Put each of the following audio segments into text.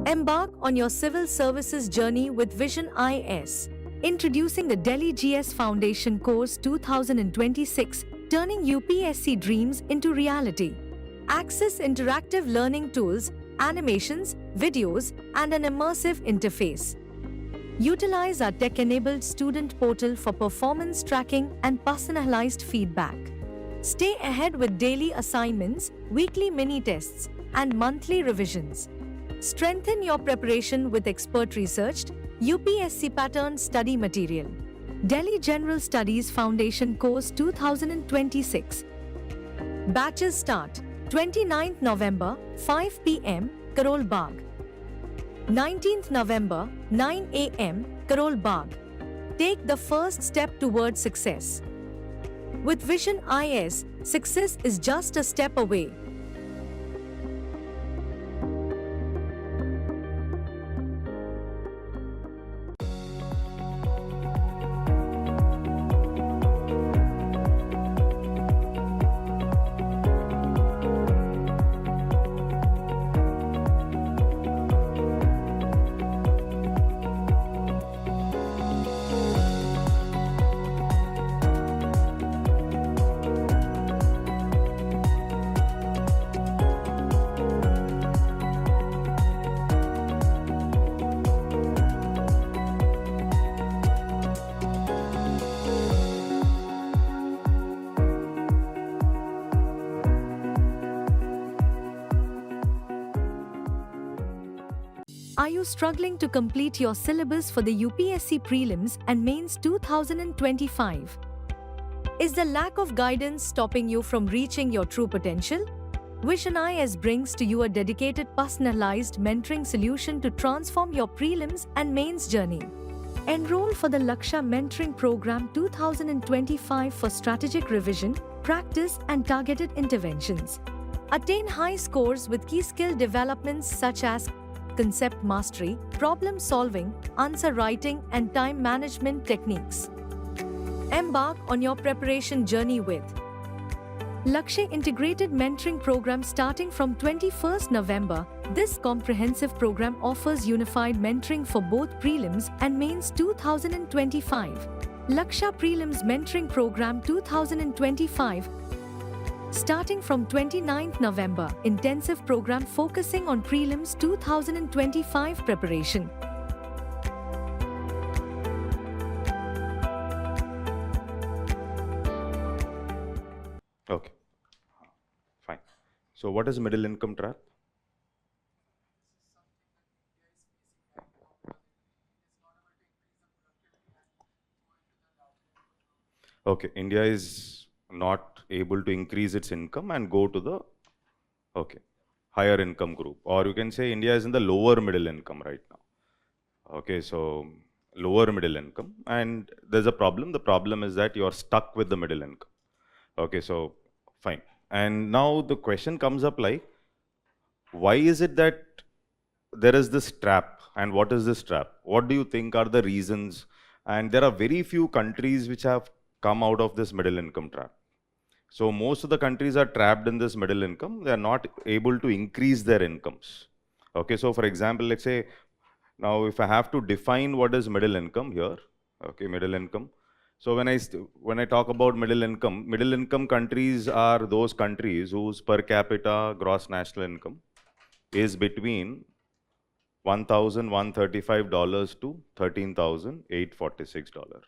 Embark on your civil services journey with Vision IS. Introducing the Delhi GS Foundation Course 2026, turning UPSC dreams into reality. Access interactive learning tools, animations, videos, and an immersive interface. Utilize our tech-enabled student portal for performance tracking and personalized feedback. Stay ahead with daily assignments, weekly mini-tests, and monthly revisions. Strengthen your preparation with expert-researched, UPSC pattern study material. Delhi General Studies Foundation Course 2026. Batches start 29th November, 5 p.m., Karol Bagh. 19th November, 9 a.m., Karol Bagh. Take the first step towards success. With Vision IS, success is just a step away. Are you struggling to complete your syllabus for the UPSC Prelims and Mains 2025? Is the lack of guidance stopping you from reaching your true potential? Vision IS brings to you a dedicated, personalized mentoring solution to transform your Prelims and Mains journey. Enroll for the Laksha Mentoring Program 2025 for strategic revision, practice, and targeted interventions. Attain high scores with key skill developments such as concept mastery, problem solving, answer writing, and time management techniques. Embark on your preparation journey with Laksha Integrated Mentoring Program starting from 21st November. This comprehensive program offers unified mentoring for both Prelims and Mains 2025. Laksha Prelims Mentoring Program 2025. Starting from 29th November, intensive program focusing on Prelims 2025 preparation. Okay, fine. So what is middle income trap? Okay, India is not able to increase its income and go to the higher income group, or you can say India is in the lower middle income right now. Okay, so lower middle income, and there's a problem. The problem is that you are stuck with the middle income. Okay, so fine. And now the question comes up like, why is it that there is this trap, and what is this trap? What do you think are the reasons? And there are very few countries which have come out of this middle income trap. So most of the countries are trapped in this middle income. They are not able to increase their incomes. Okay, so for example, let's say, now if I have to define what is middle income here, okay, middle income. So when I talk about middle income countries are those countries whose per capita gross national income is between $1,135 to $13,846.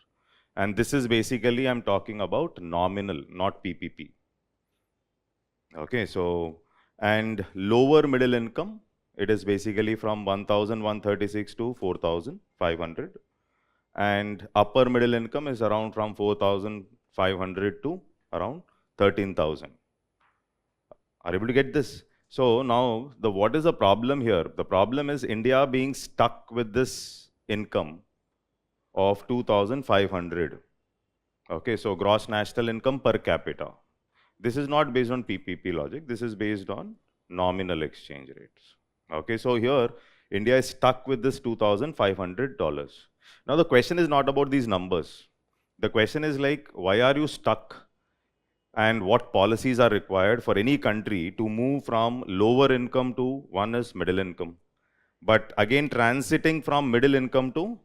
And this is basically, I'm talking about nominal, not PPP. Okay, so, and lower middle income, it is basically from 1,136 to 4,500. And upper middle income is around from 4,500 to around 13,000. Are you able to get this? So now, what is the problem here? The problem is India being stuck with this income of 2,500. Okay, so gross national income per capita. This is not based on PPP logic. This is based on nominal exchange rates. Okay, so here India is stuck with this $2,500. Now the question is not about these numbers. The question is like, why are you stuck? and what policies are required for any country to move from lower income to, one is middle income, but again transiting from middle income to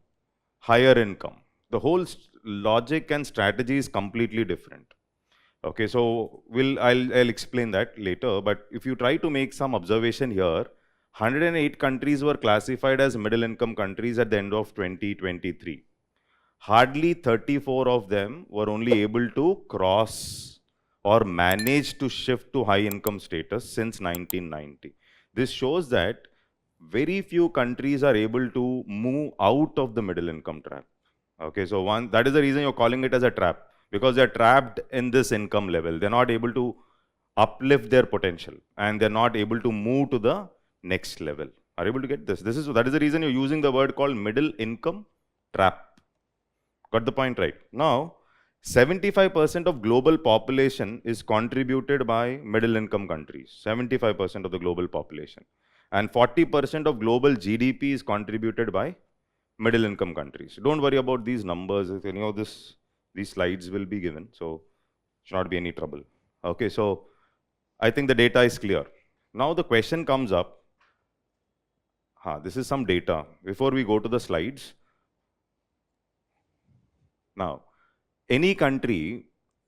higher income. The whole logic and strategy is completely different. Okay, so I'll explain that later, but if you try to make some observation here, 108 countries were classified as middle income countries at the end of 2023. Hardly 34 of them were only able to cross or manage to shift to high income status since 1990. This shows that very few countries are able to move out of the middle income trap. Okay, so that is the reason you're calling it as a trap, because they're trapped in this income level. They're not able to uplift their potential and they're not able to move to the next level. Are you able to get this? That is the reason you're using the word called middle income trap. Got the point right? Now, 75% of global population is contributed by middle income countries. 75% of the global population. And 40% of global GDP is contributed by middle income countries. Don't worry about these numbers. If any of these slides will be given, so should not be any trouble. Okay, so I think the data is clear. Now the question comes up. This is some data. Before we go to the slides. Now, any country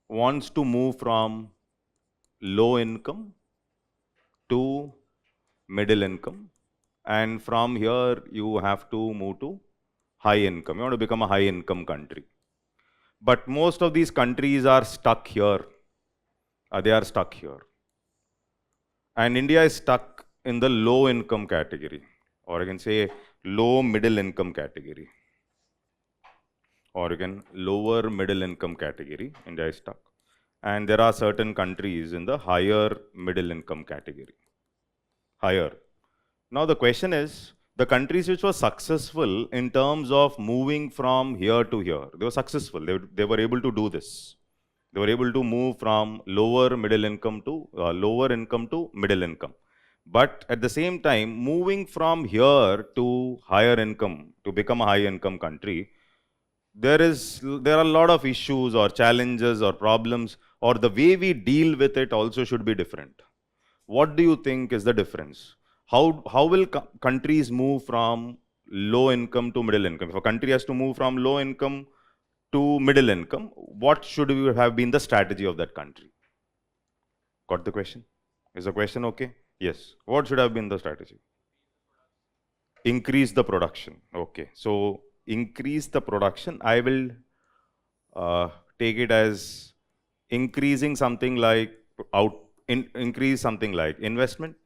wants to move from low income to middle income, and from here you have to move to high income. You want to become a high income country. But most of these countries are stuck here. They are stuck here. And India is stuck in the low income category, or I can say low middle income category, or again lower middle income category. India is stuck. And there are certain countries in the higher middle income category. Higher. Now the question is, the countries which were successful in terms of moving from here to here, they were successful. They were able to do this. They were able to move from lower middle income to lower income to middle income. But at the same time, moving from here to higher income, to become a high income country, there are a lot of issues or challenges or problems, or the way we deal with it also should be different. What do you think is the difference? How will countries move from low income to middle income? If a country has to move from low income to middle income, what should have been the strategy of that country? Got the question? Is the question okay? Yes. What should have been the strategy? Increase the production. Okay. So increase the production. I will take it as increasing something like increase something like investment.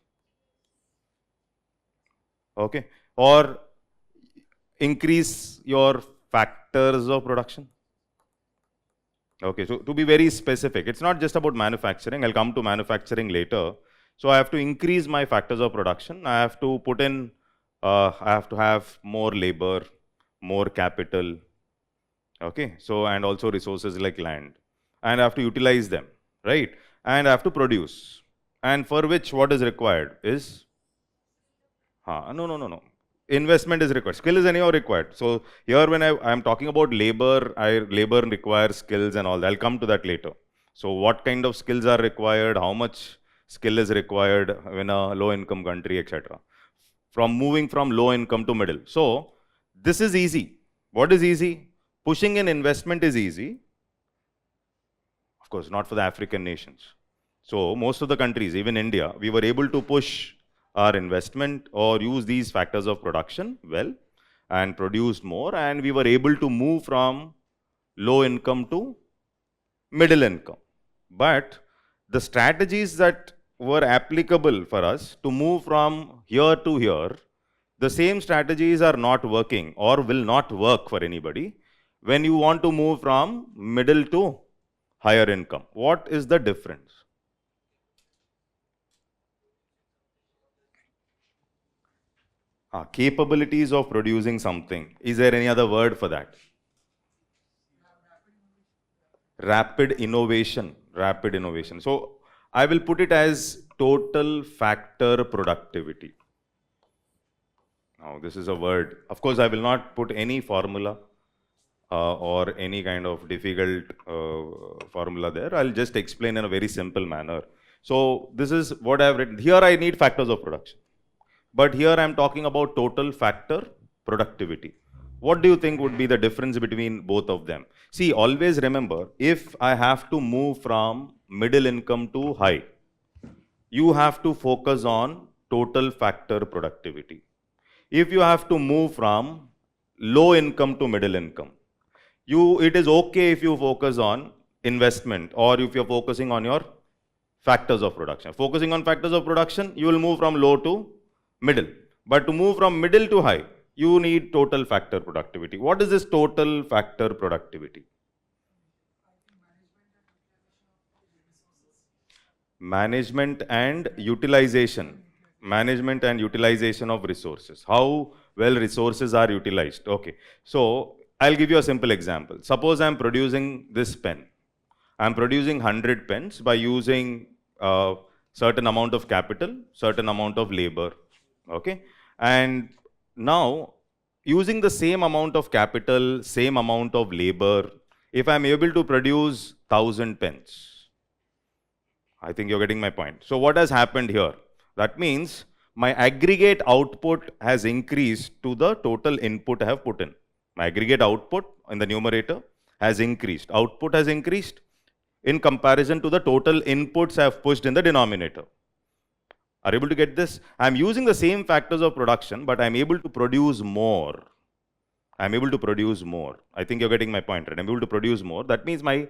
Okay. Or increase your factors of production. Okay, so to be very specific, it's not just about manufacturing. I'll come to manufacturing later. So I have to increase my factors of production. I have to put in, I have to have more labor, more capital. Okay, so and also resources like land. And I have to utilize them, right? And I have to produce. And for which what is required is, no. Investment is required. Skill is anyhow required. So here when I'm talking about labor, labor requires skills and all that. I'll come to that later. So what kind of skills are required, how much skill is required in a low income country, etc. From moving from low income to middle. So this is easy. What is easy? Pushing in investment is easy. Of course, not for the African nations. So most of the countries, even India, we were able to push our investment or use these factors of production well and produce more, and we were able to move from low income to middle income. But the strategies that were applicable for us to move from here to here, the same strategies are not working or will not work for anybody when you want to move from middle to higher income. What is the difference? Capabilities of producing something. Is there any other word for that? Rapid innovation. Rapid innovation. So I will put it as total factor productivity. Now this is a word. Of course, I will not put any formula. or any kind of difficult formula there. I'll just explain in a very simple manner. So this is what I've written. Here I need factors of production. But here I'm talking about total factor productivity. What do you think would be the difference between both of them? See, always remember, if I have to move from middle income to high, you have to focus on total factor productivity. If you have to move from low income to middle income, it is okay if you focus on investment or if you're focusing on your factors of production. Focusing on factors of production, you will move from low to middle. But to move from middle to high, you need total factor productivity. What is this total factor productivity? Management and utilization. Management and utilization of resources. How well resources are utilized. Okay. So I'll give you a simple example. Suppose I'm producing this pen. I'm producing 100 pens by using a certain amount of capital, certain amount of labor. Okay. And now, using the same amount of capital, same amount of labor, if I'm able to produce 1000 pens, I think you're getting my point. So what has happened here? That means my aggregate output has increased to the total input I have put in. My aggregate output in the numerator has increased. Output has increased in comparison to the total inputs I have pushed in the denominator. Are you able to get this? I'm using the same factors of production, but I'm able to produce more. I'm able to produce more. I think you're getting my point, right? I'm able to produce more. That means my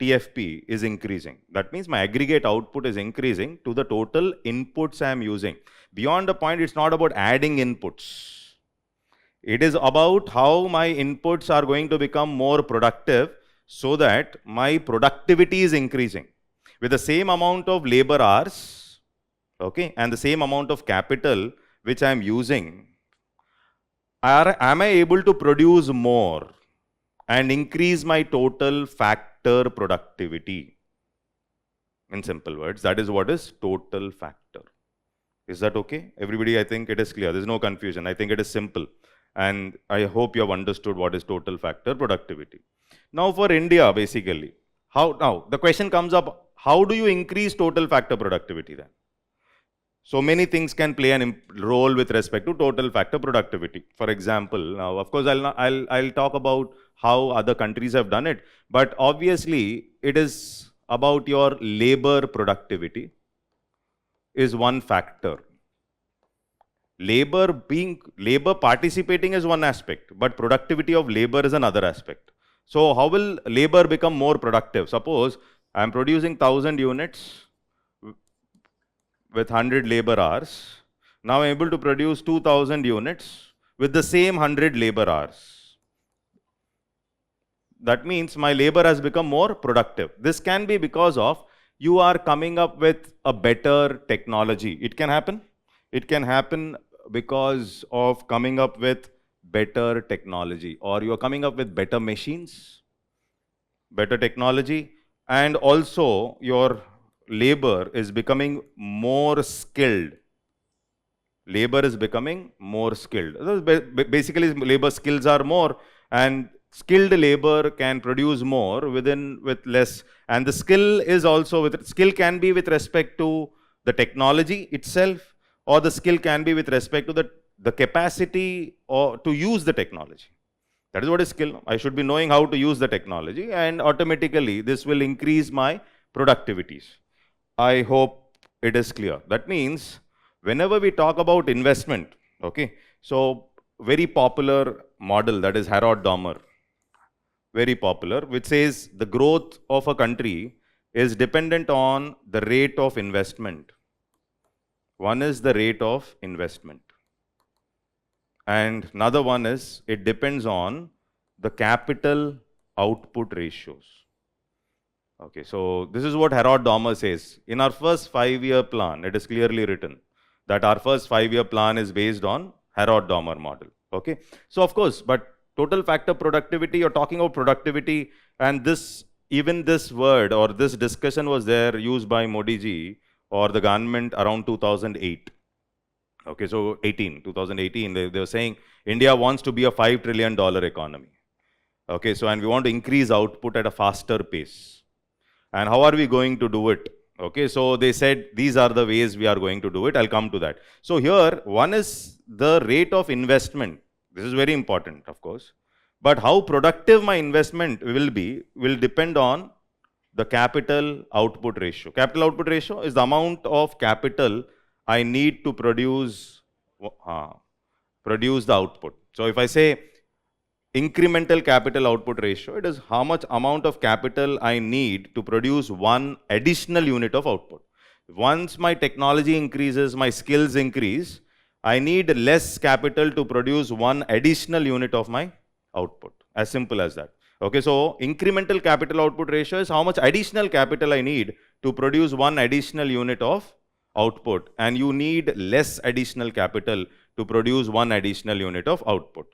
TFP is increasing. That means my aggregate output is increasing to the total inputs I am using. Beyond the point, it's not about adding inputs. It is about how my inputs are going to become more productive so that my productivity is increasing. With the same amount of labor hours, okay, and the same amount of capital which I am using, am I able to produce more and increase my total factor productivity? In simple words, that is what is total factor. Is that okay? Everybody, I think it is clear. There is no confusion. I think it is simple. And I hope you have understood what is total factor productivity. Now for India, basically, now the question comes up, how do you increase total factor productivity then? So many things can play a role with respect to total factor productivity. For example, now of course I'll talk about how other countries have done it, but obviously it is about your labor productivity is one factor. Labor participating is one aspect, but productivity of labor is another aspect. So how will labor become more productive? Suppose I am producing 1000 units with 100 labor hours. Now I am able to produce 2000 units with the same 100 labor hours. That means my labor has become more productive. This can be because of you are coming up with a better technology. It can happen. It can happen because of coming up with better technology, or you are coming up with better machines, better technology, and also your labor is becoming more skilled. Labor is becoming more skilled. Basically, labor skills are more, and skilled labor can produce more with less. And the skill is also skill can be with respect to the technology itself, or the skill can be with respect to the capacity or to use the technology. That is what is skill. I should be knowing how to use the technology, and automatically this will increase my productivities. I hope it is clear. That means whenever we talk about investment, okay, so very popular model, that is Harrod Domer, very popular, which says the growth of a country is dependent on the rate of investment. One is the rate of investment, and another one is it depends on the capital output ratios. Okay, so this is what Harrod Domer says. In our first 5-year plan, it is clearly written that our first 5-year plan is based on Harrod Domer model. Okay, so of course, but total factor productivity, you're talking about productivity, and even this word or this discussion was there used by Modi ji or the government around 2008. Okay, so 2018, they were saying India wants to be a $5 trillion economy. Okay, so and we want to increase output at a faster pace. And how are we going to do it? Okay, so they said these are the ways we are going to do it. I'll come to that. So here, one is the rate of investment. This is very important, of course. But how productive my investment will be will depend on the capital output ratio. Capital output ratio is the amount of capital I need to produce the output. So if I say incremental capital output ratio, it is how much amount of capital I need to produce one additional unit of output. Once my technology increases, my skills increase, I need less capital to produce one additional unit of my output. As simple as that. Okay, so incremental capital output ratio is how much additional capital I need to produce one additional unit of output, and you need less additional capital to produce one additional unit of output.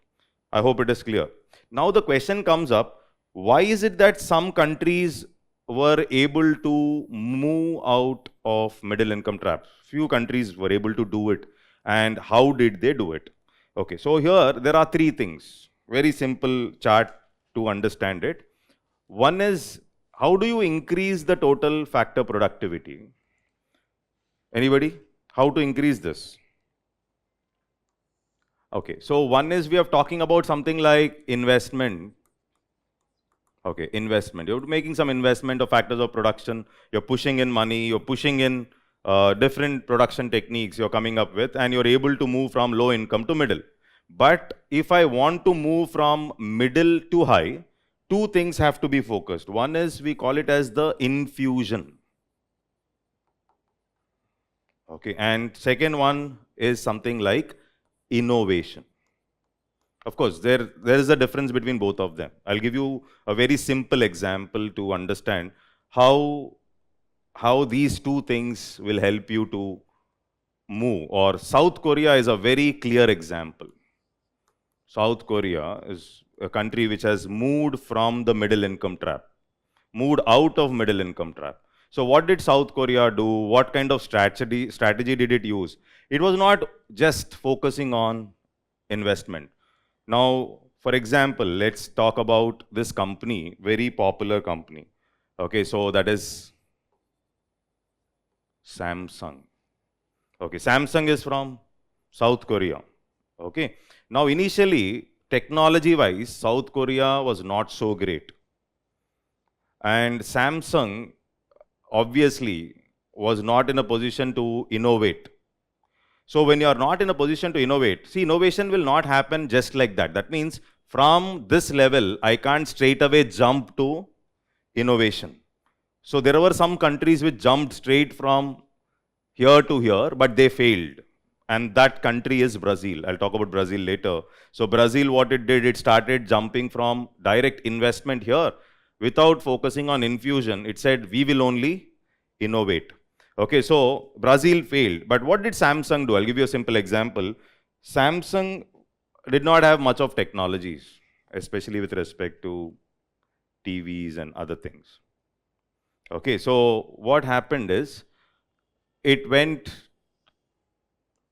I hope it is clear. Now the question comes up, why is it that some countries were able to move out of middle income trap? Few countries were able to do it, and how did they do it? Okay, so here there are three things. Very simple chart to understand it. One is, how do you increase the total factor productivity? Anybody? How to increase this? Okay, so one is we are talking about something like investment. Okay, investment. You're making some investment of factors of production. You're pushing in money. You're pushing in different production techniques you're coming up with, and you're able to move from low income to middle. But if I want to move from middle to high, two things have to be focused. One is we call it as the infusion. Okay, and second one is something like innovation. Of course, there is a difference between both of them. I'll give you a very simple example to understand how these two things will help you to move. Or South Korea is a very clear example. South Korea is a country which has moved from the middle income trap, moved out of middle income trap. So what did South Korea do? What kind of strategy did it use? It was not just focusing on investment. Now, for example, let's talk about this company, very popular company. Okay, so that is Samsung. Okay, Samsung is from South Korea. Okay, now initially, technology-wise, South Korea was not so great. And Samsung obviously was not in a position to innovate. So when you are not in a position to innovate, see, innovation will not happen just like that. That means from this level, I can't straight away jump to innovation. So there were some countries which jumped straight from here to here, but they failed. And that country is Brazil. I'll talk about Brazil later. So Brazil, what it did, it started jumping from direct investment here without focusing on infusion. It said, we will only innovate. Okay, so Brazil failed. But what did Samsung do? I'll give you a simple example. Samsung did not have much of technologies, especially with respect to TVs and other things. Okay, so what happened is,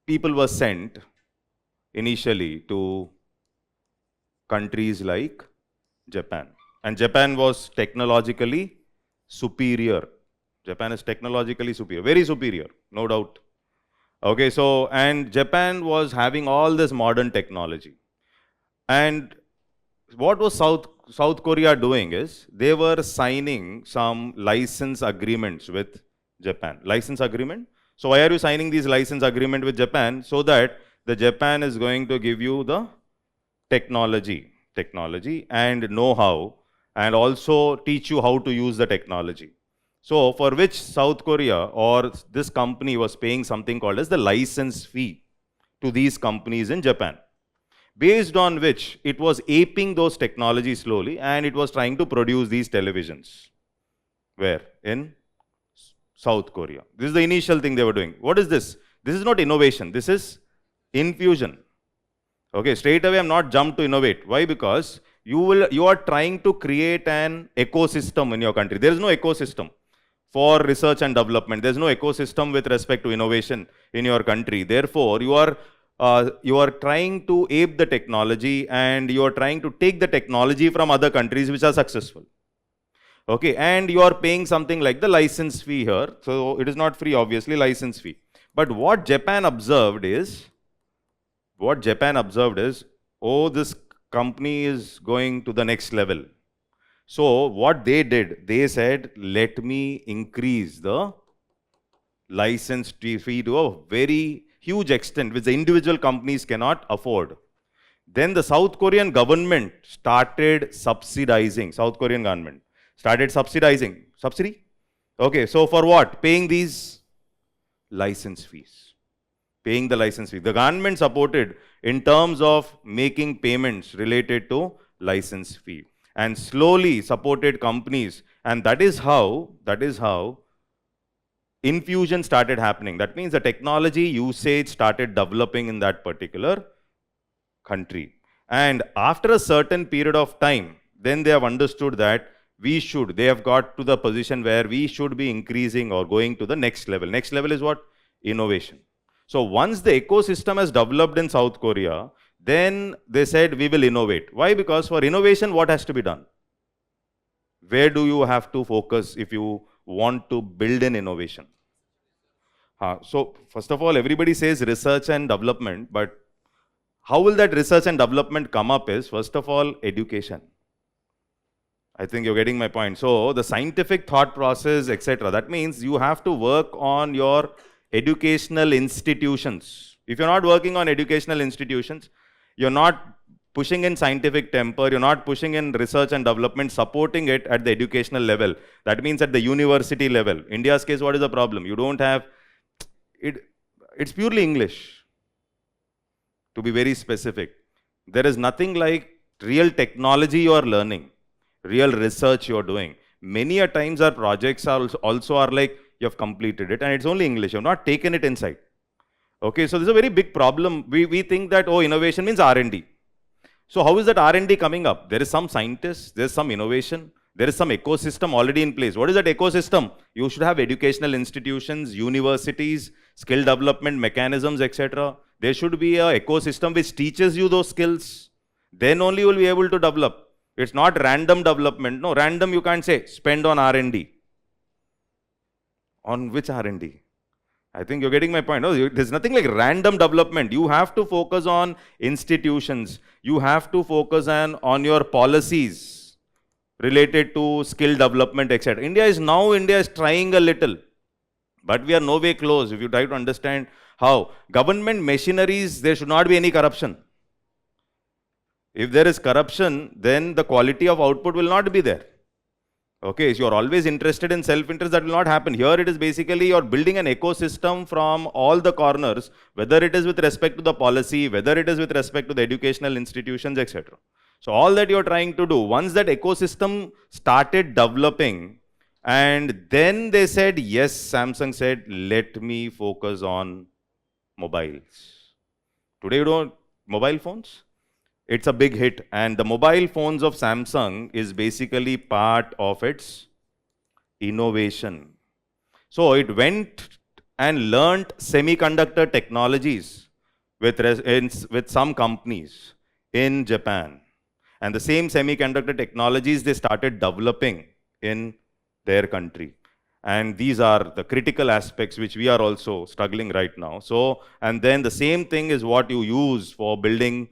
people were sent initially to countries like Japan. And Japan was technologically superior. Japan is technologically superior, very superior, no doubt. Okay, so, and Japan was having all this modern technology. And what was South Korea doing is, they were signing some license agreements with Japan. License agreement? So why are you signing these license agreement with Japan? So that the Japan is going to give you the technology and know-how, and also teach you how to use the technology. So for which South Korea or this company was paying something called as the license fee to these companies in Japan, based on which it was aping those technologies slowly, and it was trying to produce these televisions. Where? In South Korea. This is the initial thing they were doing. What is this? This is not innovation. This is infusion. Okay, straight away I'm not jumped to innovate. Why? Because you are trying to create an ecosystem in your country. There is no ecosystem for research and development. There's no ecosystem with respect to innovation in your country. Therefore, you are you are trying to ape the technology and you are trying to take the technology from other countries which are successful. Okay, and you are paying something like the license fee here. So it is not free, obviously, license fee. But what Japan observed is, oh, this company is going to the next level. So what they did, they said, let me increase the license fee to a very huge extent, which the individual companies cannot afford. Then the South Korean government started subsidizing. Subsidy? Okay, so for what? Paying these license fees. Paying the license fee. The government supported in terms of making payments related to license fee and slowly supported companies, and that is how infusion started happening. That means the technology usage started developing in that particular country. And after a certain period of time, then they have understood that they have got to the position where we should be increasing or going to the next level. Next level is what? Innovation. So once the ecosystem has developed in South Korea, then they said we will innovate. Why? Because for innovation, what has to be done? Where do you have to focus if you want to build an innovation? So first of all, everybody says research and development, but how will that research and development come up is, first of all, education. I think you're getting my point. So the scientific thought process, etc. That means you have to work on your educational institutions. If you're not working on educational institutions, you're not pushing in scientific temper, you're not pushing in research and development, supporting it at the educational level. That means at the university level. India's case, what is the problem? You don't have, it's purely English. To be very specific, there is nothing like real technology you are learning, real research you are doing. Many a times our projects are also like, you have completed it and it's only English, you have not taken it inside. Okay, so this is a very big problem. We think that, oh, innovation means R&D. So how is that R&D coming up? There is some scientists, there is some innovation, there is some ecosystem already in place. What is that ecosystem? You should have educational institutions, universities, skill development mechanisms, etc. There should be an ecosystem which teaches you those skills. Then only you will be able to develop. It's not random development. No, random you can't say, spend on R&D. On which R&D? I think you're getting my point. No, there's nothing like random development. You have to focus on institutions. You have to focus on your policies related to skill development, etc. India is trying a little, but we are no way close. If you try to understand how government machineries, there should not be any corruption. If there is corruption, then the quality of output will not be there. Okay, so you're always interested in self-interest, that will not happen. Here it is basically you're building an ecosystem from all the corners, whether it is with respect to the policy, whether it is with respect to the educational institutions, etc. So all that you're trying to do, once that ecosystem started developing, and then they said, yes, Samsung said, let me focus on mobiles. Today you don't, mobile phones? It's a big hit, and the mobile phones of Samsung is basically part of its innovation. So it went and learnt semiconductor technologies with some companies in Japan. And the same semiconductor technologies they started developing in their country. And these are the critical aspects which we are also struggling right now. So, and then the same thing is what you use for building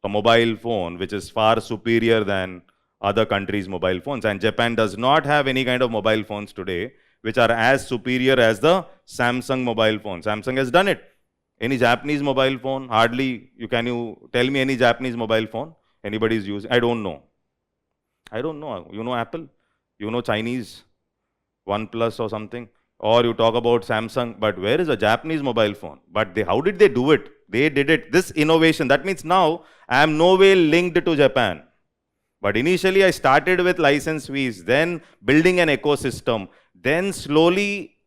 a mobile phone, which is far superior than other countries' mobile phones. And Japan does not have any kind of mobile phones today, which are as superior as the Samsung mobile phone. Samsung has done it. Any Japanese mobile phone? Hardly. Can you tell me any Japanese mobile phone anybody is using? I don't know. I don't know. You know Apple? You know Chinese? OnePlus or something? Or you talk about Samsung, but where is a Japanese mobile phone? But how did they do it? They did it, this innovation. That means now I am no way linked to Japan. But initially I started with license fees, then building an ecosystem, then slowly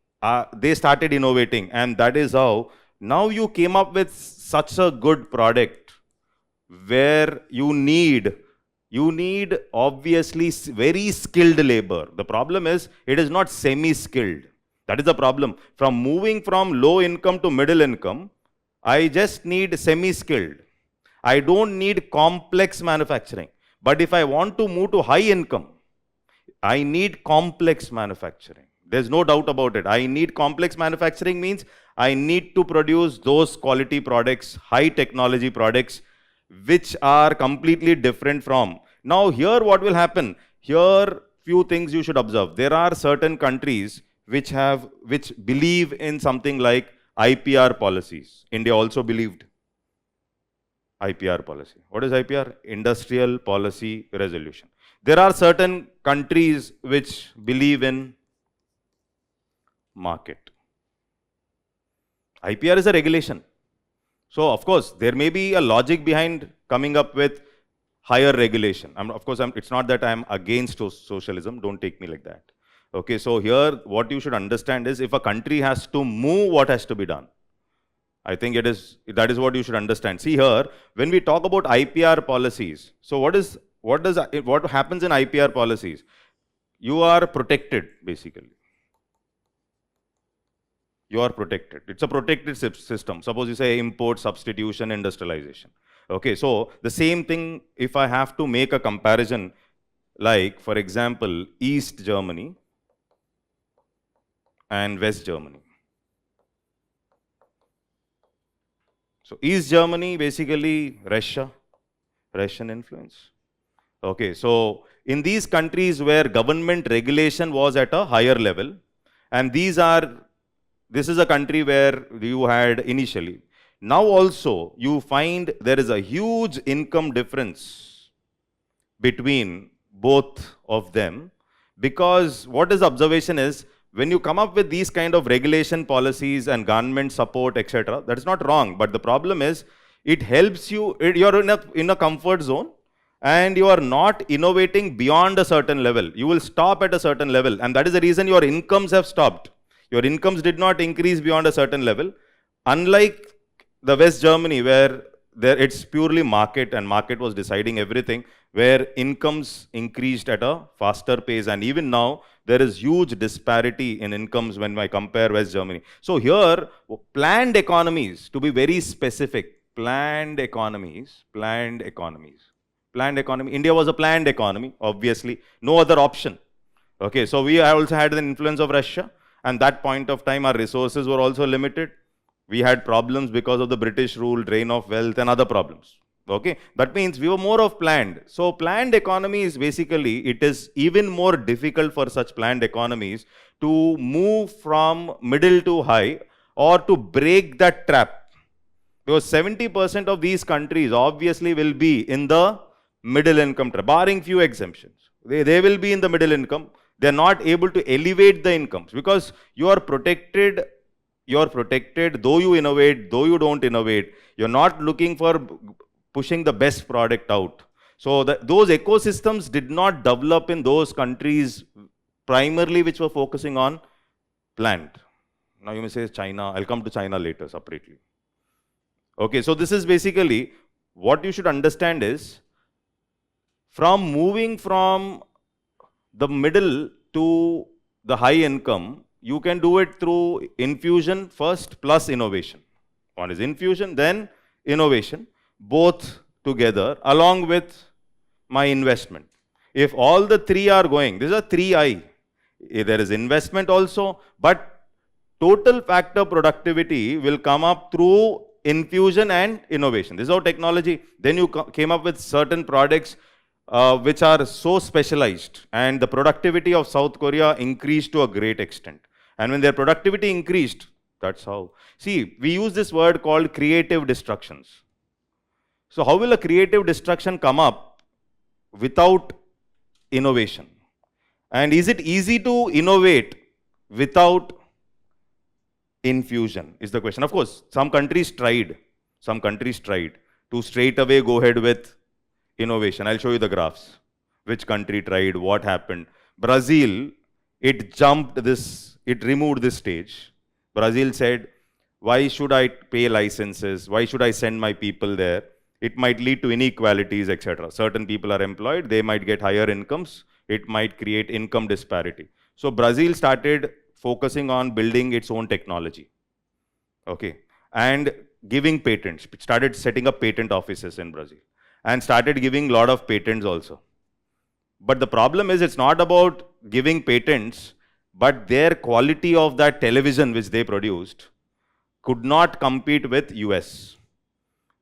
they started innovating. And that is how now you came up with such a good product where you need obviously very skilled labor. The problem is it is not semi-skilled. That is the problem. From moving from low income to middle income, I just need semi-skilled. I don't need complex manufacturing. But if I want to move to high income, I need complex manufacturing. There's no doubt about it. I need complex manufacturing means I need to produce those quality products, high technology products, which are completely different from. Now here what will happen? Here few things you should observe. There are certain countries which believe in something like IPR policies. India also believed IPR policy. What is IPR? Industrial Policy Resolution. There are certain countries which believe in market. IPR is a regulation. So, of course, there may be a logic behind coming up with higher regulation. It's not that I'm against socialism. Don't take me like that. Okay, so here what you should understand is if a country has to move, what has to be done? I think that is what you should understand. See here, when we talk about IPR policies, so what happens in IPR policies? You are protected, basically. You are protected. It's a protected system. Suppose you say import, substitution, industrialization. Okay, so the same thing, if I have to make a comparison, like for example, East Germany and West Germany. So East Germany, basically Russian influence. Okay, so in these countries where government regulation was at a higher level, and this is a country where you had initially. Now also you find there is a huge income difference between both of them, because what is observation is, when you come up with these kind of regulation policies and government support, etc., that is not wrong. But the problem is, it helps you, you're in a comfort zone and you are not innovating beyond a certain level. You will stop at a certain level, and that is the reason your incomes have stopped. Your incomes did not increase beyond a certain level. Unlike the West Germany, where it's purely market and market was deciding everything, where incomes increased at a faster pace, and even now there is huge disparity in incomes when I compare West Germany. So here, planned economies, to be very specific, planned economies. India was a planned economy, obviously, no other option. Okay, so we also had the influence of Russia, and that point of time our resources were also limited. We had problems because of the British rule, drain of wealth and other problems. Okay, that means we were more of planned. So planned economies, basically, it is even more difficult for such planned economies to move from middle to high or to break that trap. Because 70% of these countries obviously will be in the middle income trap, barring few exemptions. They will be in the middle income. They are not able to elevate the incomes because you are protected. You are protected, though you innovate, though you don't innovate. You're not looking for pushing the best product out. So those ecosystems did not develop in those countries primarily which were focusing on planned. Now you may say China. I'll come to China later separately. Okay, so this is basically what you should understand is, from moving from the middle to the high income, you can do it through infusion first plus innovation. One is infusion, then innovation, both together along with my investment. If all the three are going, these are 3I. There is investment also, but total factor productivity will come up through infusion and innovation. This is how technology, then you came up with certain products which are so specialized, and the productivity of South Korea increased to a great extent. And when their productivity increased, that's how. See, we use this word called creative destructions. So how will a creative destruction come up without innovation? And is it easy to innovate without infusion is the question. Of course, some countries tried to straight away go ahead with innovation. I'll show you the graphs. Which country tried, what happened. Brazil, it removed this stage. Brazil said, why should I pay licenses? Why should I send my people there? It might lead to inequalities, etc. Certain people are employed, they might get higher incomes. It might create income disparity. So Brazil started focusing on building its own technology. Okay. and giving patents, started setting up patent offices in Brazil and started giving a lot of patents also. But the problem is it's not about giving patents, but their quality of that television which they produced could not compete with US.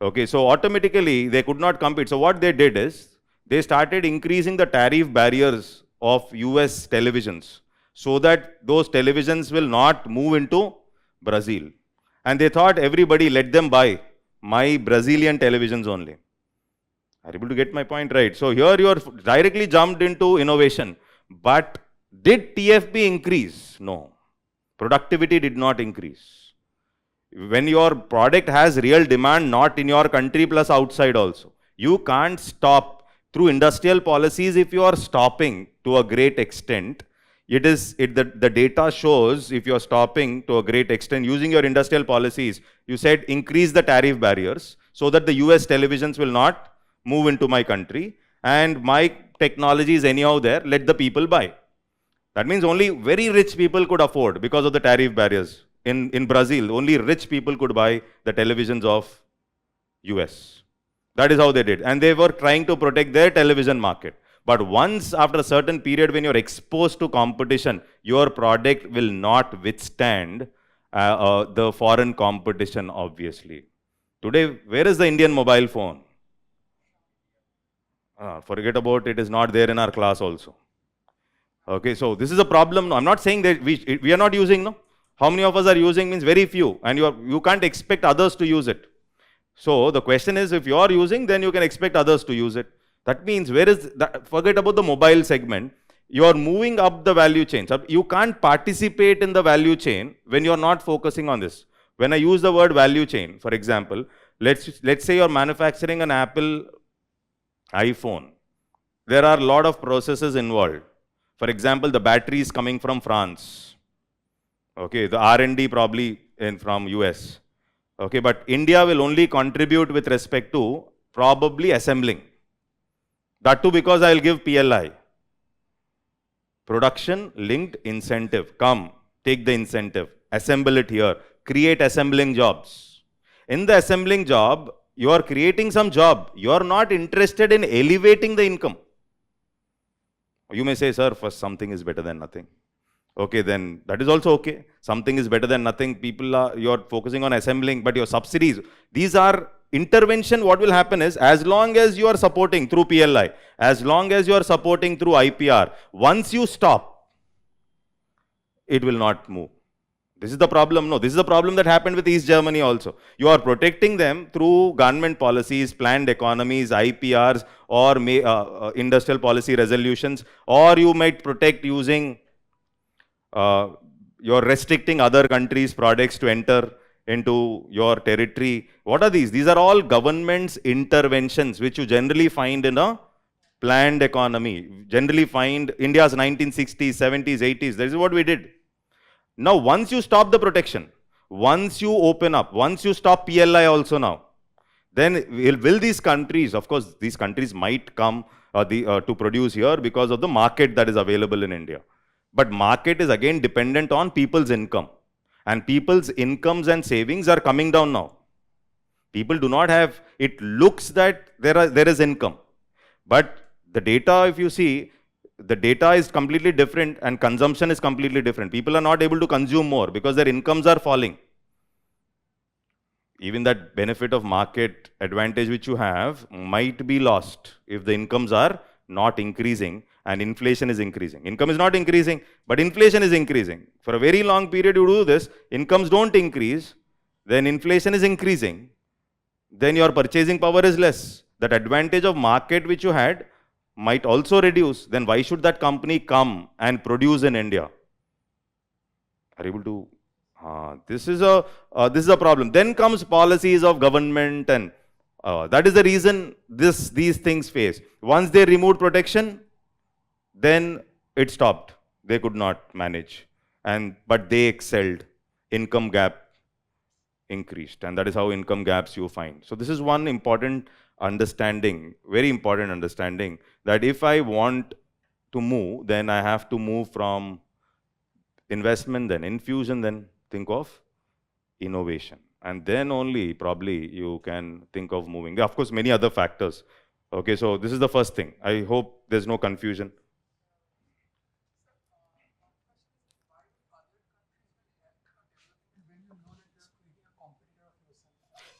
Okay, so automatically they could not compete. So what they did is they started increasing the tariff barriers of US televisions so that those televisions will not move into Brazil. And they thought everybody let them buy my Brazilian televisions only. Are you able to get my point right? So here you are directly jumped into innovation. But did TFB increase? No. Productivity did not increase. When your product has real demand, not in your country plus outside also, you can't stop through industrial policies. If you are stopping to a great extent, the data shows if you are stopping to a great extent using your industrial policies, you said increase the tariff barriers so that the US televisions will not move into my country and my technology is anyhow there, let the people buy. That means only very rich people could afford because of the tariff barriers. In Brazil, only rich people could buy the televisions of US. That is how they did. And they were trying to protect their television market. But once after a certain period when you're exposed to competition, your product will not withstand the foreign competition, obviously. Today, where is the Indian mobile phone? Forget about it, is not there in our class also. Okay, so this is a problem. I'm not saying that we are not using, no? How many of us are using means very few, and you can't expect others to use it. So the question is, if you are using, then you can expect others to use it. That means where is that? Forget about the mobile segment. You are moving up the value chain. So you can't participate in the value chain when you are not focusing on this. When I use the word value chain, for example, let's say you're manufacturing an Apple iPhone. There are a lot of processes involved. For example, the battery is coming from France. Okay, the R&D probably from US. Okay, but India will only contribute with respect to probably assembling. That too because I will give PLI. Production linked incentive. Come, take the incentive, assemble it here, create assembling jobs. In the assembling job, you are creating some job. You are not interested in elevating the income. You may say, sir, first something is better than nothing. Okay, then that is also okay. Something is better than nothing. You're focusing on assembling, but your subsidies, these are intervention. What will happen is, as long as you are supporting through PLI, as long as you are supporting through IPR, once you stop, it will not move. This is the problem. No, this is the problem that happened with East Germany also. You are protecting them through government policies, planned economies, IPRs, or industrial policy resolutions, or you might protect using you're restricting other countries' products to enter into your territory. What are these? These are all government's interventions, which you generally find in a planned economy. Generally find India's 1960s, 70s, 80s. This is what we did. Now, once you stop the protection, once you open up, once you stop PLI also now, then will these countries, of course, these countries might come to produce here because of the market that is available in India. But market is again dependent on people's income. And people's incomes and savings are coming down now. People do not have, it looks that there is income. But the data, if you see, the data is completely different and consumption is completely different. People are not able to consume more because their incomes are falling. Even that benefit of market advantage which you have might be lost if the incomes are not increasing and inflation is increasing. Income is not increasing, but inflation is increasing. For a very long period you do this, incomes don't increase, then inflation is increasing, then your purchasing power is less. That advantage of market which you had might also reduce. Then why should that company come and produce in India? Are you able to? This is a problem. Then comes policies of government, and that is the reason these things face. Once they removed protection, then it stopped. They could not manage, but they excelled. Income gap increased, and that is how income gaps you find. So this is one important understanding, very important understanding, that if I want to move, then I have to move from investment, then infusion, then think of innovation. And then only probably you can think of moving. Of course, many other factors. Okay, so this is the first thing. I hope there's no confusion.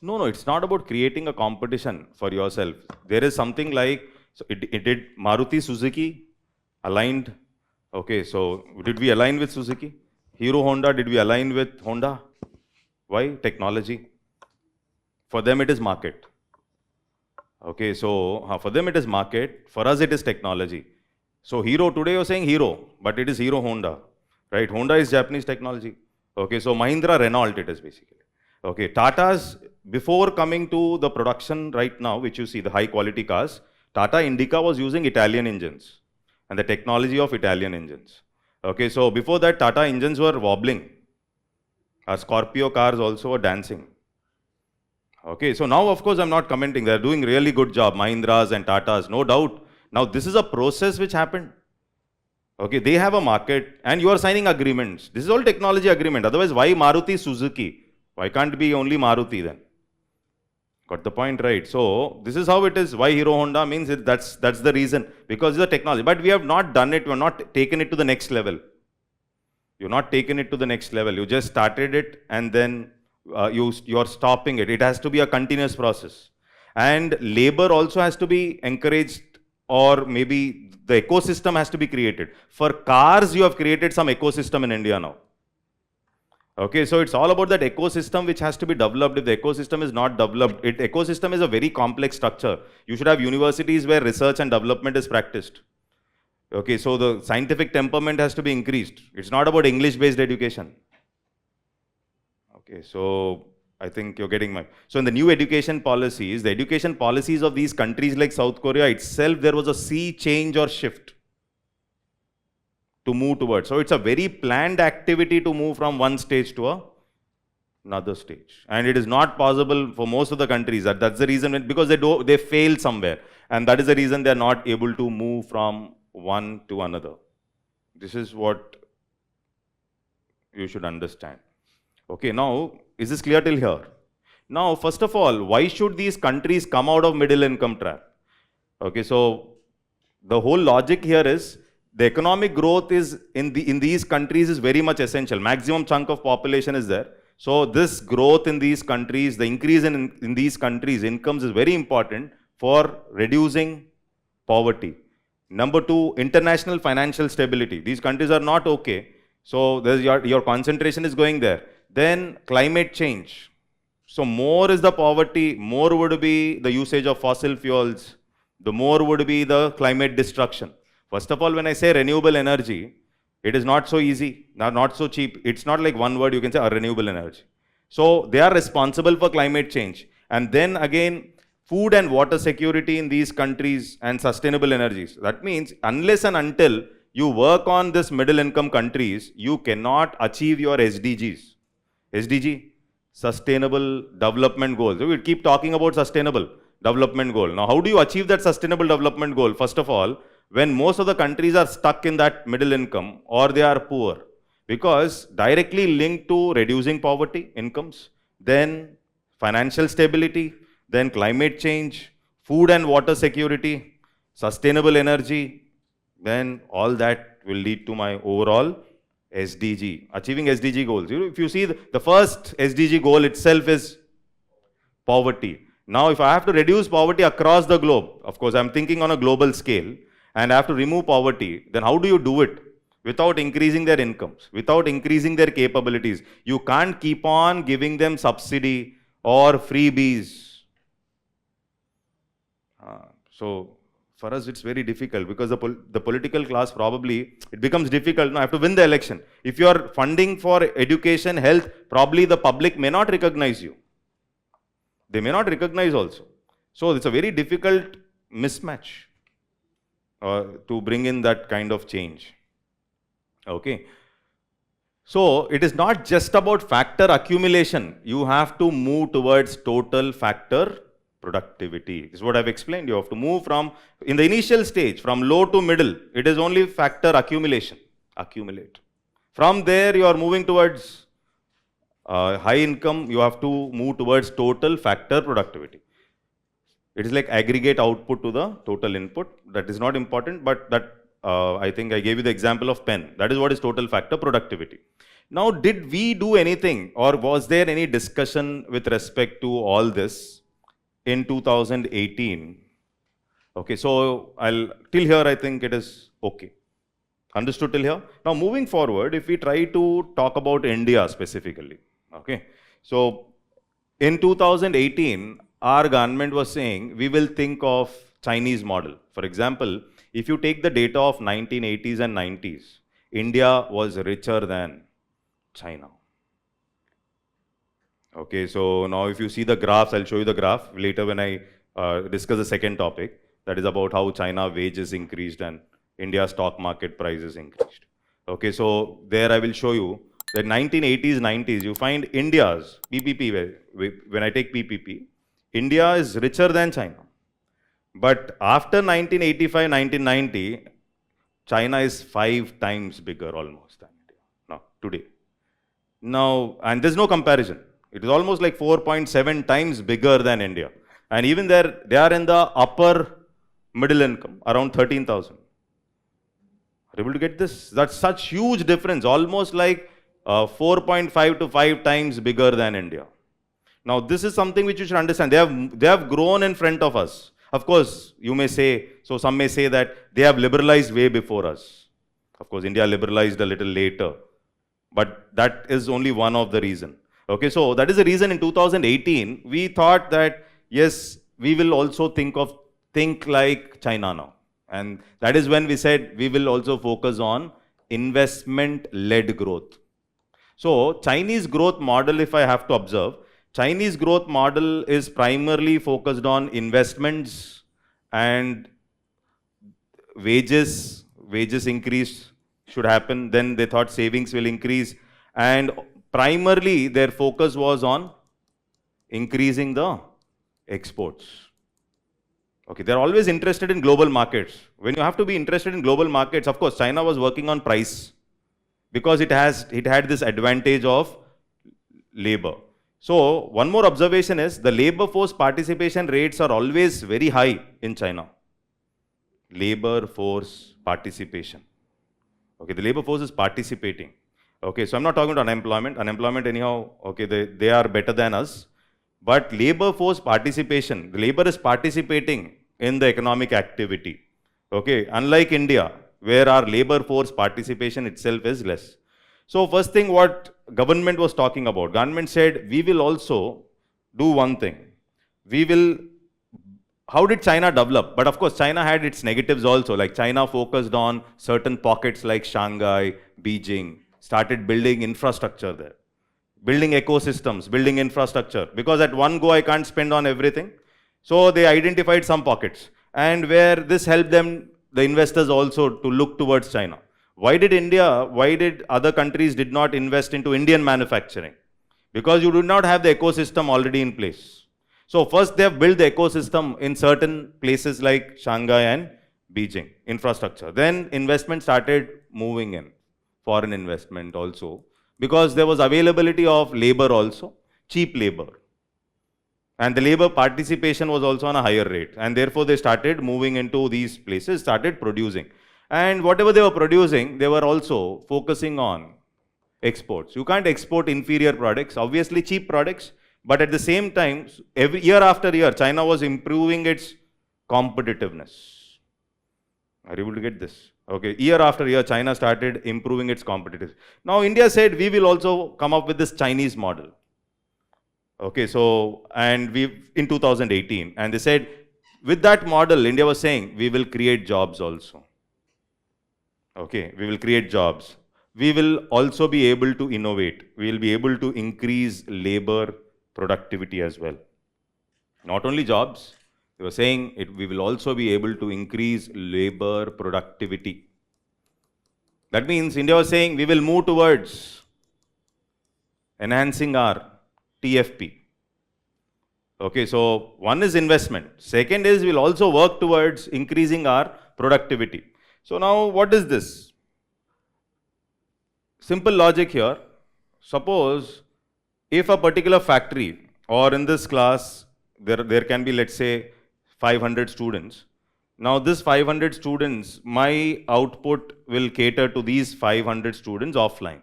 No, no, it's not about creating a competition for yourself. There is something like, so it did Maruti Suzuki aligned. Okay, so did we align with Suzuki? Hero Honda, did we align with Honda? Why? Technology. For them, it is market. Okay, so for them, it is market. For us, it is technology. So Hero, today you're saying Hero, but it is Hero Honda, right? Honda is Japanese technology. Okay, so Mahindra Renault, it is basically. Okay, Tata's, before coming to the production right now, which you see, the high quality cars, Tata Indica was using Italian engines and the technology of Italian engines. Okay, so before that, Tata engines were wobbling. Our Scorpio cars also were dancing. Okay, so now of course I'm not commenting. They're doing really good job, Mahindras and Tatas, no doubt. Now this is a process which happened. Okay, they have a market and you are signing agreements. This is all technology agreement. Otherwise, why Maruti Suzuki? Why can't it be only Maruti then? Got the point, right? So this is how it is. Why Hero Honda means that's the reason. Because it's the technology. But we have not done it. We have not taken it to the next level. You've not taken it to the next level. You just started it and then you're stopping it. It has to be a continuous process. And labor also has to be encouraged, or maybe the ecosystem has to be created. For cars, you have created some ecosystem in India now. Okay, so it's all about that ecosystem which has to be developed. If the ecosystem is not developed, ecosystem is a very complex structure. You should have universities where research and development is practiced. Okay, so the scientific temperament has to be increased. It's not about English-based education. Okay, so I think you're getting my... So in the new education policies, the education policies of these countries like South Korea itself, there was a sea change or shift to move towards. So it's a very planned activity to move from one stage to another stage. And it is not possible for most of the countries. That's the reason, because they fail somewhere. And that is the reason they're not able to move from one to another. This is what you should understand. Okay, now, is this clear till here? Now, first of all, why should these countries come out of middle income trap? Okay, so the whole logic here is the economic growth is in these countries is very much essential. Maximum chunk of population is there. So this growth in these countries, the increase in these countries' incomes is very important for reducing poverty. Number two, international financial stability. These countries are not okay. So there's your concentration is going there. Then climate change. So more is the poverty, more would be the usage of fossil fuels, the more would be the climate destruction. First of all, when I say renewable energy, it is not so easy, not so cheap. It's not like one word you can say, renewable energy. So they are responsible for climate change. And then again, food and water security in these countries and sustainable energies. That means unless and until you work on this middle income countries, you cannot achieve your SDGs. SDG, Sustainable Development Goals. We keep talking about Sustainable Development Goal. Now, how do you achieve that Sustainable Development Goal? First of all, when most of the countries are stuck in that middle income or they are poor, because directly linked to reducing poverty, incomes, then financial stability, then climate change, food and water security, sustainable energy, then all that will lead to my overall SDG, achieving SDG goals. If you see the first SDG goal itself is poverty. Now, if I have to reduce poverty across the globe, of course, I'm thinking on a global scale, and I have to remove poverty, then how do you do it? Without increasing their incomes, without increasing their capabilities. You can't keep on giving them subsidy or freebies. So, for us, it's very difficult because the political class probably, it becomes difficult. Now, I have to win the election. If you are funding for education, health, probably the public may not recognize you. They may not recognize also. So, it's a very difficult mismatch to bring in that kind of change. Okay. So, it is not just about factor accumulation. You have to move towards total factor productivity. This is what I've explained. You have to move from, in the initial stage, from low to middle, it is only factor accumulation. Accumulate. From there, you are moving towards High income, you have to move towards total factor productivity. It is like aggregate output to the total input. That is not important, but that I think I gave you the example of pen. That is what is total factor productivity. Now, did we do anything, or was there any discussion with respect to all this in 2018? Okay, so till here I think it is okay. Understood till here? Now moving forward, if we try to talk about India specifically, okay. So in 2018, our government was saying we will think of Chinese model. For example, if you take the data of 1980s and 90s, India was richer than China. Okay, so now if you see the graphs, I'll show you the graph later when I discuss the second topic, that is about how China wages increased and India stock market prices increased. Okay, so there I will show you that 1980s, 90s, you find India's PPP, when I take PPP, India is richer than China. But after 1985, 1990, China is 5 times bigger almost than India now, today. Now, and there's no comparison. It is almost like 4.7 times bigger than India. And even there, they are in the upper middle income, around 13,000. Are you able to get this? That's such huge difference, almost like 4.5 to 5 times bigger than India. Now, this is something which you should understand. They have grown in front of us. Of course, you may say, so some may say that they have liberalized way before us. Of course, India liberalized a little later. But that is only one of the reasons. Okay, so that is the reason in 2018, we thought that, yes, we will also think like China now. And that is when we said we will also focus on investment-led growth. So Chinese growth model, if I have to observe, Chinese growth model is primarily focused on investments and wages increase should happen. Then they thought savings will increase. And primarily their focus was on increasing the exports. Okay, they're always interested in global markets. When you have to be interested in global markets, of course, China was working on price because it had this advantage of labor. So one more observation is the labor force participation rates are always very high in China. Labor force participation. Okay, the labor force is participating. Okay, so I'm not talking about unemployment. Unemployment anyhow, okay, they are better than us. But labor force participation, the labor is participating in the economic activity. Okay, unlike India, where our labor force participation itself is less. So first thing what government was talking about, government said we will also do one thing. How did China develop? But of course, China had its negatives also, like China focused on certain pockets like Shanghai, Beijing, started building infrastructure there. Building ecosystems, building infrastructure. Because at one go, I can't spend on everything. So they identified some pockets. And where this helped them, the investors also to look towards China. Why did other countries did not invest into Indian manufacturing? Because you do not have the ecosystem already in place. So first they have built the ecosystem in certain places like Shanghai and Beijing, infrastructure. Then investment started moving in, foreign investment also, because there was availability of labor also, cheap labor. And the labor participation was also on a higher rate. And therefore they started moving into these places, started producing. And whatever they were producing, they were also focusing on exports. You can't export inferior products, obviously cheap products, but at the same time, every year after year, China was improving its competitiveness. Are you able to get this? Okay, year after year, China started improving its competitiveness. Now, India said, we will also come up with this Chinese model. Okay, so, and in 2018, and they said, with that model, India was saying, we will create jobs also. Okay, we will create jobs. We will also be able to innovate. We will be able to increase labor productivity as well. Not only jobs, they were saying we will also be able to increase labor productivity. That means India was saying we will move towards enhancing our TFP. Okay, so one is investment. Second is we'll also work towards increasing our productivity. So now what is this? Simple logic here. Suppose if a particular factory, or in this class, there can be, let's say, 500 students. Now, this 500 students, my output will cater to these 500 students offline.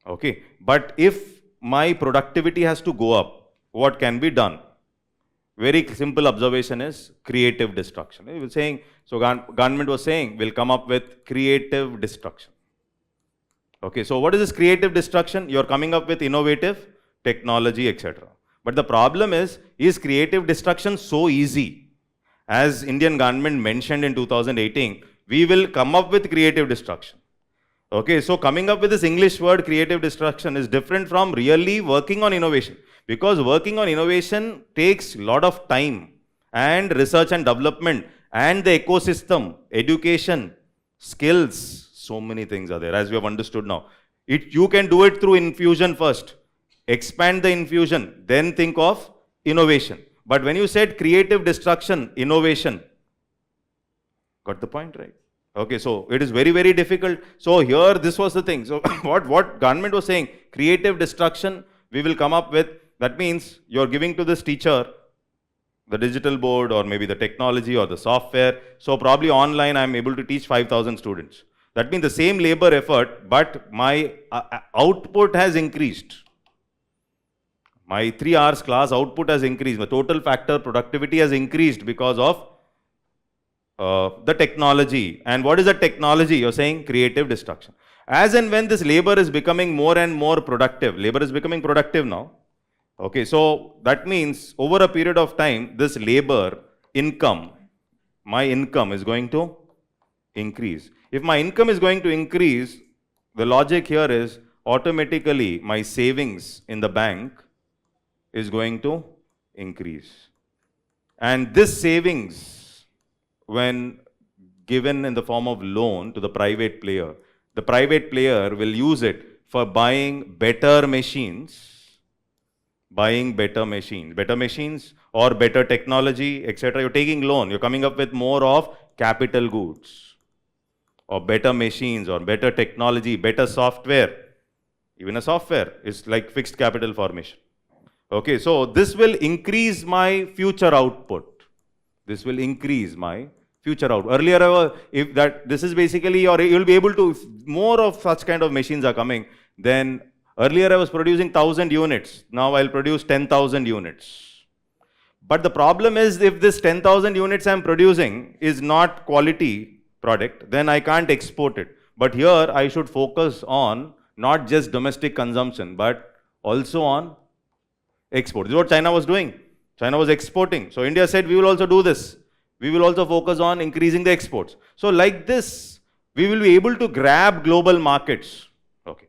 Okay, but if my productivity has to go up, what can be done? Very simple observation is creative destruction. It was saying, so government was saying, we'll come up with creative destruction. Okay, so what is this creative destruction? You're coming up with innovative technology, etc. But the problem is creative destruction so easy? As Indian government mentioned in 2018, we will come up with creative destruction. Okay, so coming up with this English word creative destruction is different from really working on innovation. Because working on innovation takes a lot of time and research and development and the ecosystem, education, skills, so many things are there as we have understood now. You can do it through infusion first, expand the infusion, then think of innovation. But when you said creative destruction, innovation, got the point, right? Okay, so it is very, very difficult. So here, this was the thing. So what government was saying, creative destruction, we will come up with. That means you're giving to this teacher the digital board or maybe the technology or the software. So probably online, I'm able to teach 5,000 students. That means the same labor effort, but my output has increased. My 3 hours class output has increased. The total factor productivity has increased because of the technology. And what is the technology? You're saying creative destruction. As and when this labor is becoming more and more productive, labor is becoming productive now. Okay, so that means over a period of time, this labor income, my income is going to increase. If my income is going to increase, the logic here is automatically my savings in the bank is going to increase. And this savings, when given in the form of loan to the private player will use it for buying better machines, or better technology, etc. You're taking loan, you're coming up with more of capital goods, or better machines, or better technology, better software. Even a software is like fixed capital formation. Okay, so this will increase my future output. This will increase my future output. Earlier, this is basically, or you'll be able to, if more of such kind of machines are coming, then earlier I was producing 1,000 units. Now I'll produce 10,000 units. But the problem is, if this 10,000 units I'm producing is not quality product, then I can't export it. But here I should focus on not just domestic consumption, but also on export. This is what China was doing. China was exporting. So India said, we will also do this. We will also focus on increasing the exports. So like this, we will be able to grab global markets. Okay,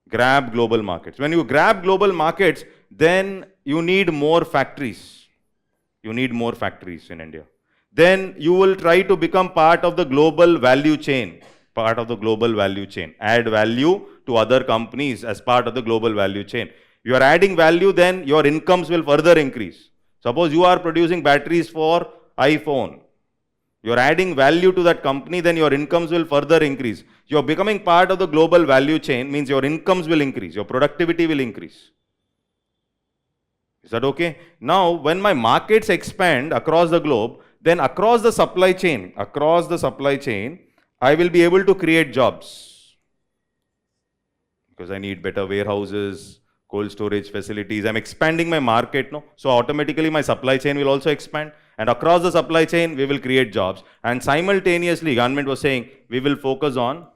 grab global markets. When you grab global markets, then you need more factories. You need more factories in India. Then you will try to become part of the global value chain. Part of the global value chain. Add value to other companies as part of the global value chain. You are adding value, then your incomes will further increase. Suppose you are producing batteries for iPhone. You are adding value to that company, then your incomes will further increase. You are becoming part of the global value chain, means your incomes will increase, your productivity will increase. Is that okay? Now, when my markets expand across the globe, then across the supply chain, I will be able to create jobs. Because I need better warehouses, cold storage facilities. I'm expanding my market, no? So automatically my supply chain will also expand. And across the supply chain, we will create jobs. And simultaneously, government was saying, we will focus on,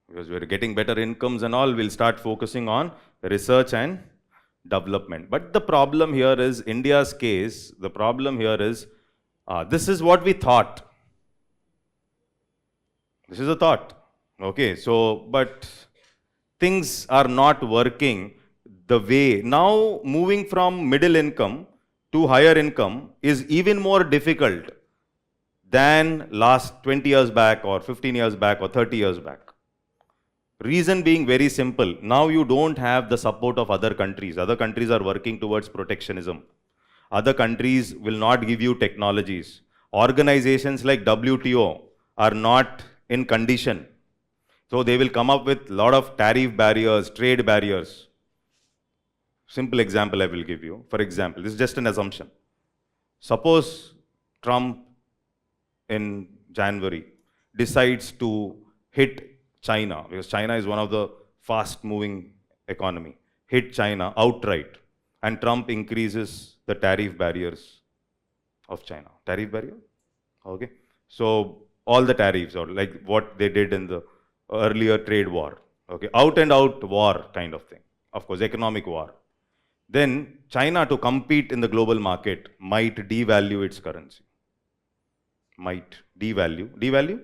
because we're getting better incomes and all, we'll start focusing on research and development. But the problem here is, India's case, the problem here is, this is what we thought. This is a thought. Okay, so, but things are not working the way. Now, moving from middle income to higher income is even more difficult than last 20 years back or 15 years back or 30 years back. Reason being very simple. Now you don't have the support of other countries. Other countries are working towards protectionism. Other countries will not give you technologies. Organizations like WTO are not in condition. So they will come up with a lot of tariff barriers, trade barriers. Simple example I will give you. For example, this is just an assumption. Suppose Trump in January decides to hit China, because China is one of the fast moving economy, hit China outright, and Trump increases the tariff barriers of China. Tariff barrier? Okay. So all the tariffs, or like what they did in the earlier trade war. Okay. Out and out war kind of thing. Of course, economic war. Then China, to compete in the global market, might devalue its currency. Might devalue. Devalue?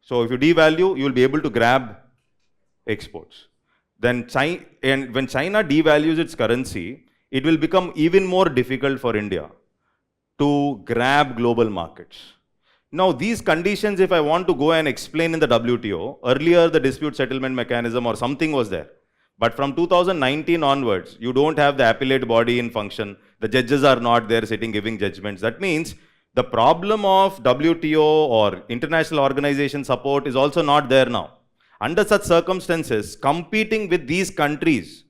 So if you devalue, you will be able to grab exports. Then when China devalues its currency, it will become even more difficult for India to grab global markets. Now, these conditions, if I want to go and explain in the WTO, earlier the dispute settlement mechanism or something was there. But from 2019 onwards, you don't have the appellate body in function. The judges are not there sitting giving judgments. That means the problem of WTO or international organization support is also not there now. Under such circumstances, competing with these countries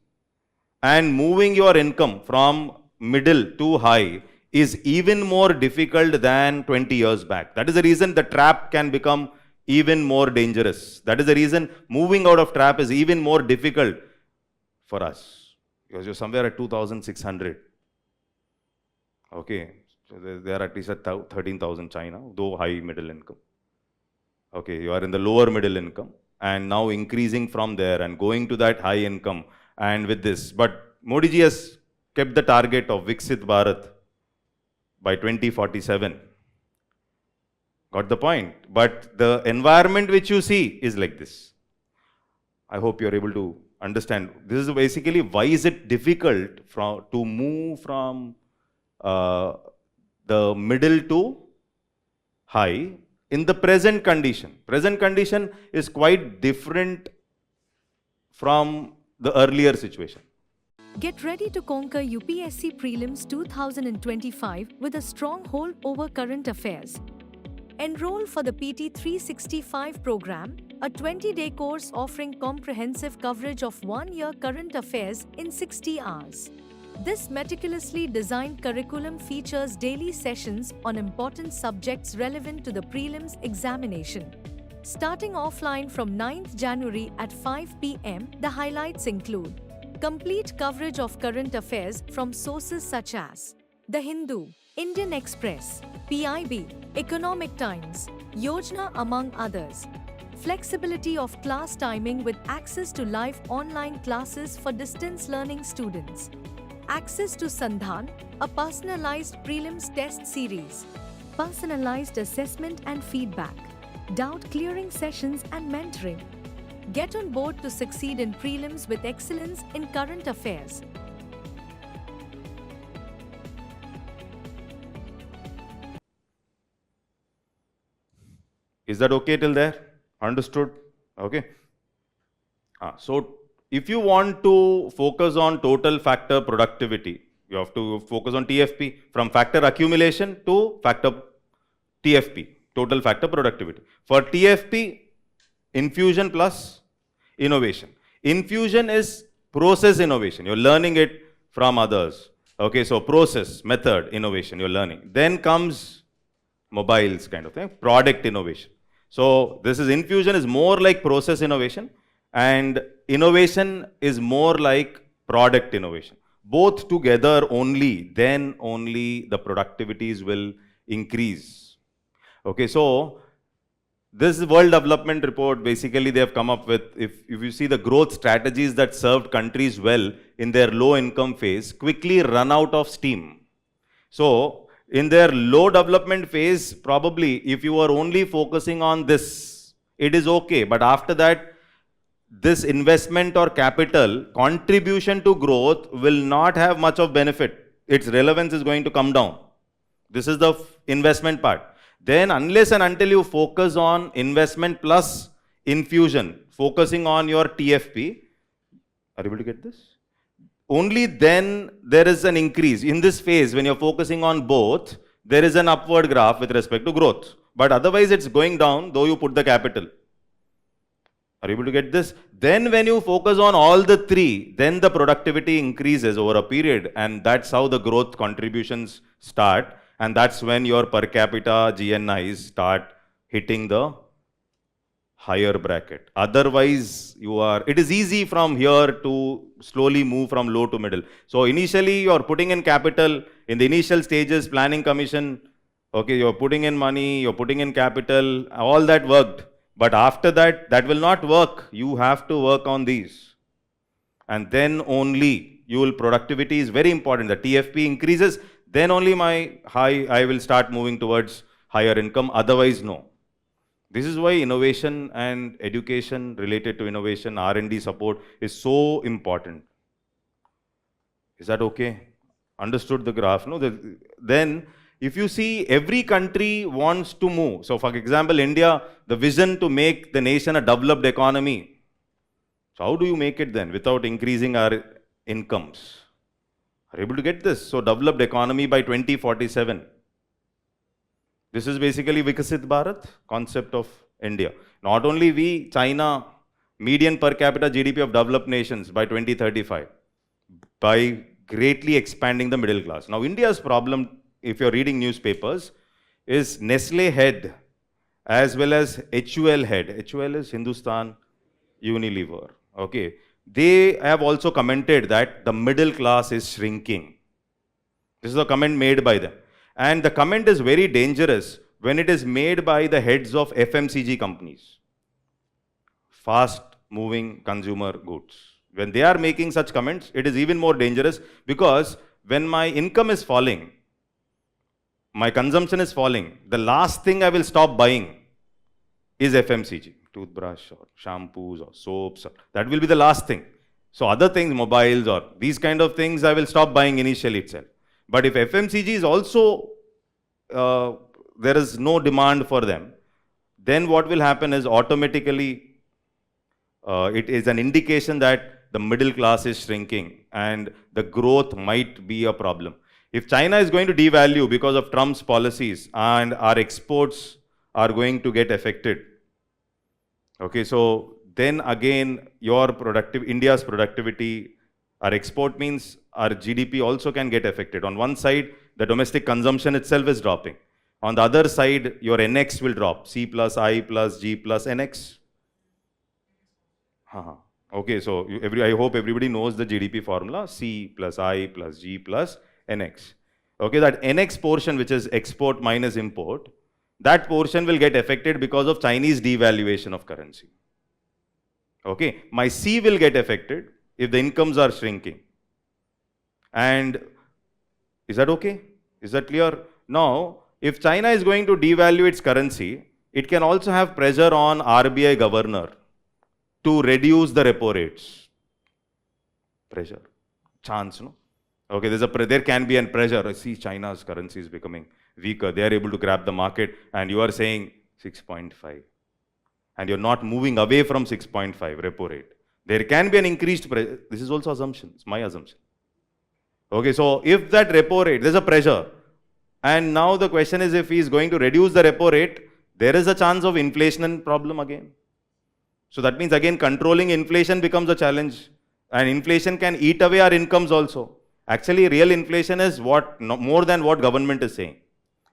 and moving your income from middle to high is even more difficult than 20 years back. That is the reason the trap can become even more dangerous. That is the reason moving out of trap is even more difficult for us, because you're somewhere at 2,600. Okay, so they are at least at 13,000 China, though high middle income. Okay, you are in the lower middle income and now increasing from there and going to that high income and with this. But Modi ji has kept the target of Viksit Bharat by 2047. Got the point? But the environment which you see is like this. I hope you're able to understand. This is basically why is it difficult to move from the middle to high in the present condition. Present condition is quite different from the earlier situation. Get ready to conquer UPSC Prelims 2025 with a stronghold over current affairs. Enroll for the PT 365 program, a 20-day course offering comprehensive coverage of 1-year current affairs in 60 hours. This meticulously designed curriculum features daily sessions on important subjects relevant to the prelims examination. Starting offline from 9th January at 5 p.m., the highlights include complete coverage of current affairs from sources such as The Hindu, Indian Express, PIB, Economic Times, Yojana, among others. Flexibility of class timing with access to live online classes for distance learning students. Access to Sandhan, a personalized prelims test series. Personalized assessment and feedback. Doubt clearing sessions and mentoring. Get on board to succeed in prelims with excellence in current affairs. Is that okay till there? Understood? Okay. So if you want to focus on total factor productivity, you have to focus on TFP, from factor accumulation to factor TFP, total factor productivity. For TFP, infusion plus innovation. Infusion is process innovation. You're learning it from others. Okay, so process, method, innovation, you're learning. Then comes mobiles kind of thing, product innovation. So this is infusion is more like process innovation, and innovation is more like product innovation. Both together only, then only the productivities will increase. Okay, so this World Development Report, basically they have come up with, if you see the growth strategies that served countries well in their low income phase, quickly run out of steam. So in their low development phase, probably if you are only focusing on this, it is okay. But after that, this investment or capital contribution to growth will not have much of benefit. Its relevance is going to come down. This is the investment part. Then unless and until you focus on investment plus infusion, focusing on your TFP, are you able to get this? Only then there is an increase. In this phase, when you're focusing on both, there is an upward graph with respect to growth. But otherwise it's going down, though you put the capital. Are you able to get this? Then when you focus on all the three, then the productivity increases over a period, and that's how the growth contributions start, and that's when your per capita GNIs start hitting the higher bracket. Otherwise, it is easy from here to slowly move from low to middle. So initially, you're putting in capital in the initial stages, planning commission, okay, you're putting in money, you're putting in capital, all that worked. But after that, that will not work. You have to work on these. And then only productivity is very important. The TFP increases, then only I will start moving towards higher income. Otherwise, no. This is why innovation and education related to innovation, R&D support is so important. Is that okay? Understood the graph? No? Then, if you see, every country wants to move. So, for example, India, the vision to make the nation a developed economy. So, how do you make it then without increasing our incomes? Are you able to get this? So, developed economy by 2047. This is basically Vikasit Bharat concept of India. Not only we, China, median per capita GDP of developed nations by 2035 by greatly expanding the middle class. Now, India's problem, if you're reading newspapers, is Nestle head as well as HUL head. HUL is Hindustan Unilever. Okay. They have also commented that the middle class is shrinking. This is a comment made by them. And the comment is very dangerous when it is made by the heads of FMCG companies, fast moving consumer goods. When they are making such comments, it is even more dangerous, because when my income is falling, my consumption is falling, the last thing I will stop buying is FMCG, toothbrush or shampoos or soaps. That will be the last thing. So other things, mobiles or these kind of things, I will stop buying initially itself. But if FMCG is also, there is no demand for them, then what will happen is automatically it is an indication that the middle class is shrinking and the growth might be a problem. If China is going to devalue because of Trump's policies and our exports are going to get affected, okay, so then again India's productivity, our export means our GDP also can get affected. On one side, the domestic consumption itself is dropping. On the other side, your NX will drop. C plus I plus G plus NX. Okay, so I hope everybody knows the GDP formula. C plus I plus G plus NX. Okay, that NX portion, which is export minus import, that portion will get affected because of Chinese devaluation of currency. Okay, my C will get affected if the incomes are shrinking. And is that okay? Is that clear? Now, if China is going to devalue its currency, it can also have pressure on RBI governor to reduce the repo rates. Pressure. Chance, no? Okay, there can be a pressure. I see China's currency is becoming weaker. They are able to grab the market, and you are saying 6.5. And you're not moving away from 6.5 repo rate. There can be an increased pressure. This is also assumption. It's my assumption. Okay, so if that repo rate, there's a pressure. And now the question is, if he is going to reduce the repo rate, there is a chance of inflation problem again. So that means again controlling inflation becomes a challenge. And inflation can eat away our incomes also. Actually, real inflation is more than what government is saying.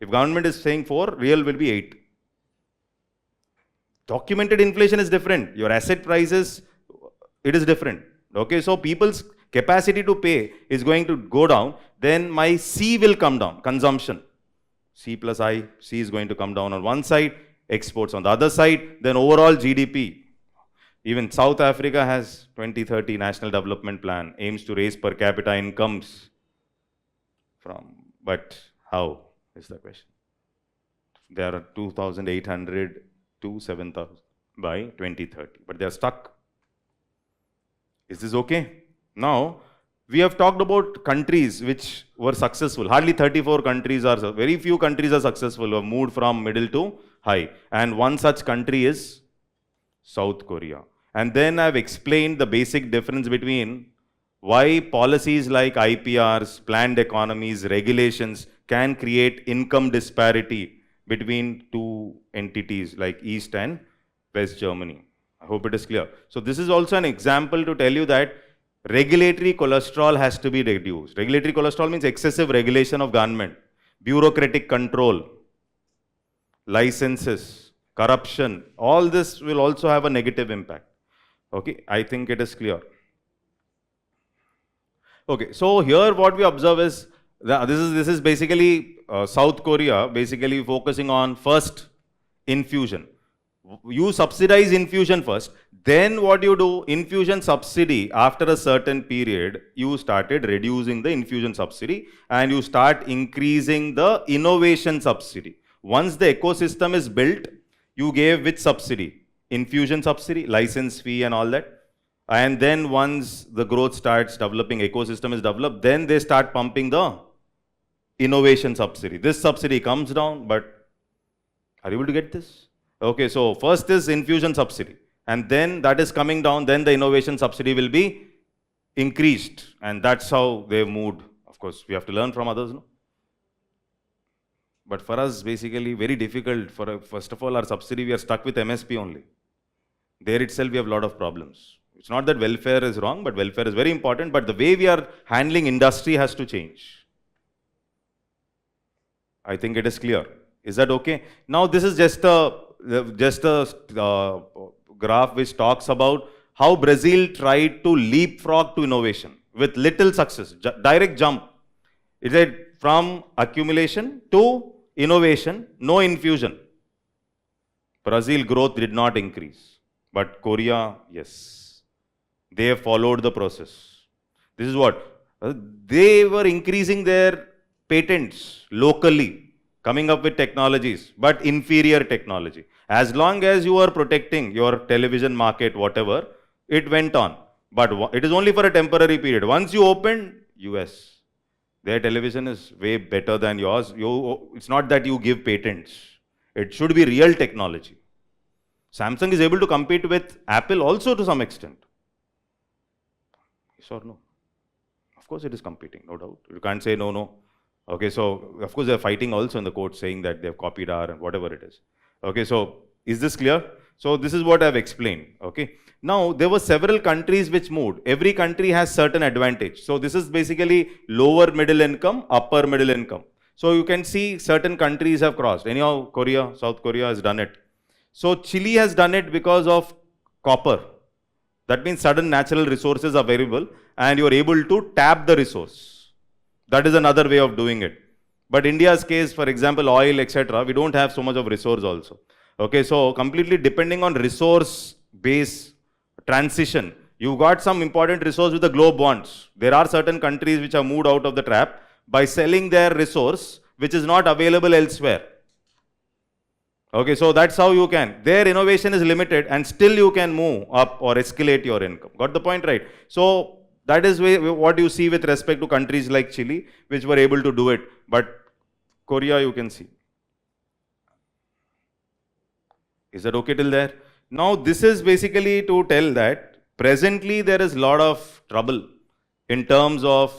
If government is saying 4, real will be 8. Documented inflation is different. Your asset prices, it is different. Okay, so people's capacity to pay is going to go down, then my C will come down, consumption. C plus I, C is going to come down on one side, exports on the other side, then overall GDP. Even South Africa has 2030 National Development Plan, aims to raise per capita incomes but how is the question? There are 2,800 to 7,000 by 2030, but they are stuck. Is this okay? Now, we have talked about countries which were successful. Hardly 34 countries very few countries are successful, who have moved from middle to high. And one such country is South Korea. And then I've explained the basic difference between why policies like IPRs, planned economies, regulations can create income disparity between two entities like East and West Germany. I hope it is clear. So this is also an example to tell you that regulatory cholesterol has to be reduced. Regulatory cholesterol means excessive regulation of government, bureaucratic control, licenses, corruption. All this will also have a negative impact. Okay, I think it is clear. Okay, so here what we observe is this is basically South Korea basically focusing on first infusion. You subsidize infusion first, then what you do, infusion subsidy, after a certain period, you started reducing the infusion subsidy and you start increasing the innovation subsidy. Once the ecosystem is built, you gave which subsidy? Infusion subsidy, license fee and all that. And then once the growth starts developing, ecosystem is developed, then they start pumping the innovation subsidy. This subsidy comes down, but are you able to get this? Okay, so first is infusion subsidy, and then that is coming down, then the innovation subsidy will be increased, and that's how they've moved. Of course, we have to learn from others, no? But for us, basically, very difficult. First of all, our subsidy, we are stuck with MSP only. There itself, we have a lot of problems. It's not that welfare is wrong, but welfare is very important, but the way we are handling industry has to change. I think it is clear. Is that okay? Now, this is just a graph which talks about how Brazil tried to leapfrog to innovation with little success, direct jump. It said from accumulation to innovation, no infusion. Brazil growth did not increase, but Korea, yes. They have followed the process. This is what? They were increasing their patents locally, coming up with technologies, but inferior technology. As long as you are protecting your television market, whatever, it went on. But it is only for a temporary period. Once you open, US, their television is way better than yours. It's not that you give patents. It should be real technology. Samsung is able to compete with Apple also to some extent. Yes or no? Of course it is competing, no doubt. You can't say no. Okay, so of course they're fighting also in the court saying that they've copied our and whatever it is. Okay, so is this clear? So this is what I've explained. Okay. Now there were several countries which moved. Every country has certain advantage. So this is basically lower middle income, upper middle income. So you can see certain countries have crossed. Anyhow, Korea, South Korea has done it. So Chile has done it because of copper. That means sudden natural resources are available and you are able to tap the resource. That is another way of doing it. But India's case, for example, oil, etc., we don't have so much of resource also. Okay, so completely depending on resource base transition, you got some important resource with the globe wants. There are certain countries which have moved out of the trap by selling their resource which is not available elsewhere. Okay, so that's how you can. Their innovation is limited and still you can move up or escalate your income. Got the point, right? So that is what you see with respect to countries like Chile, which were able to do it. But Korea, you can see. Is that okay till there? Now, this is basically to tell that presently there is a lot of trouble in terms of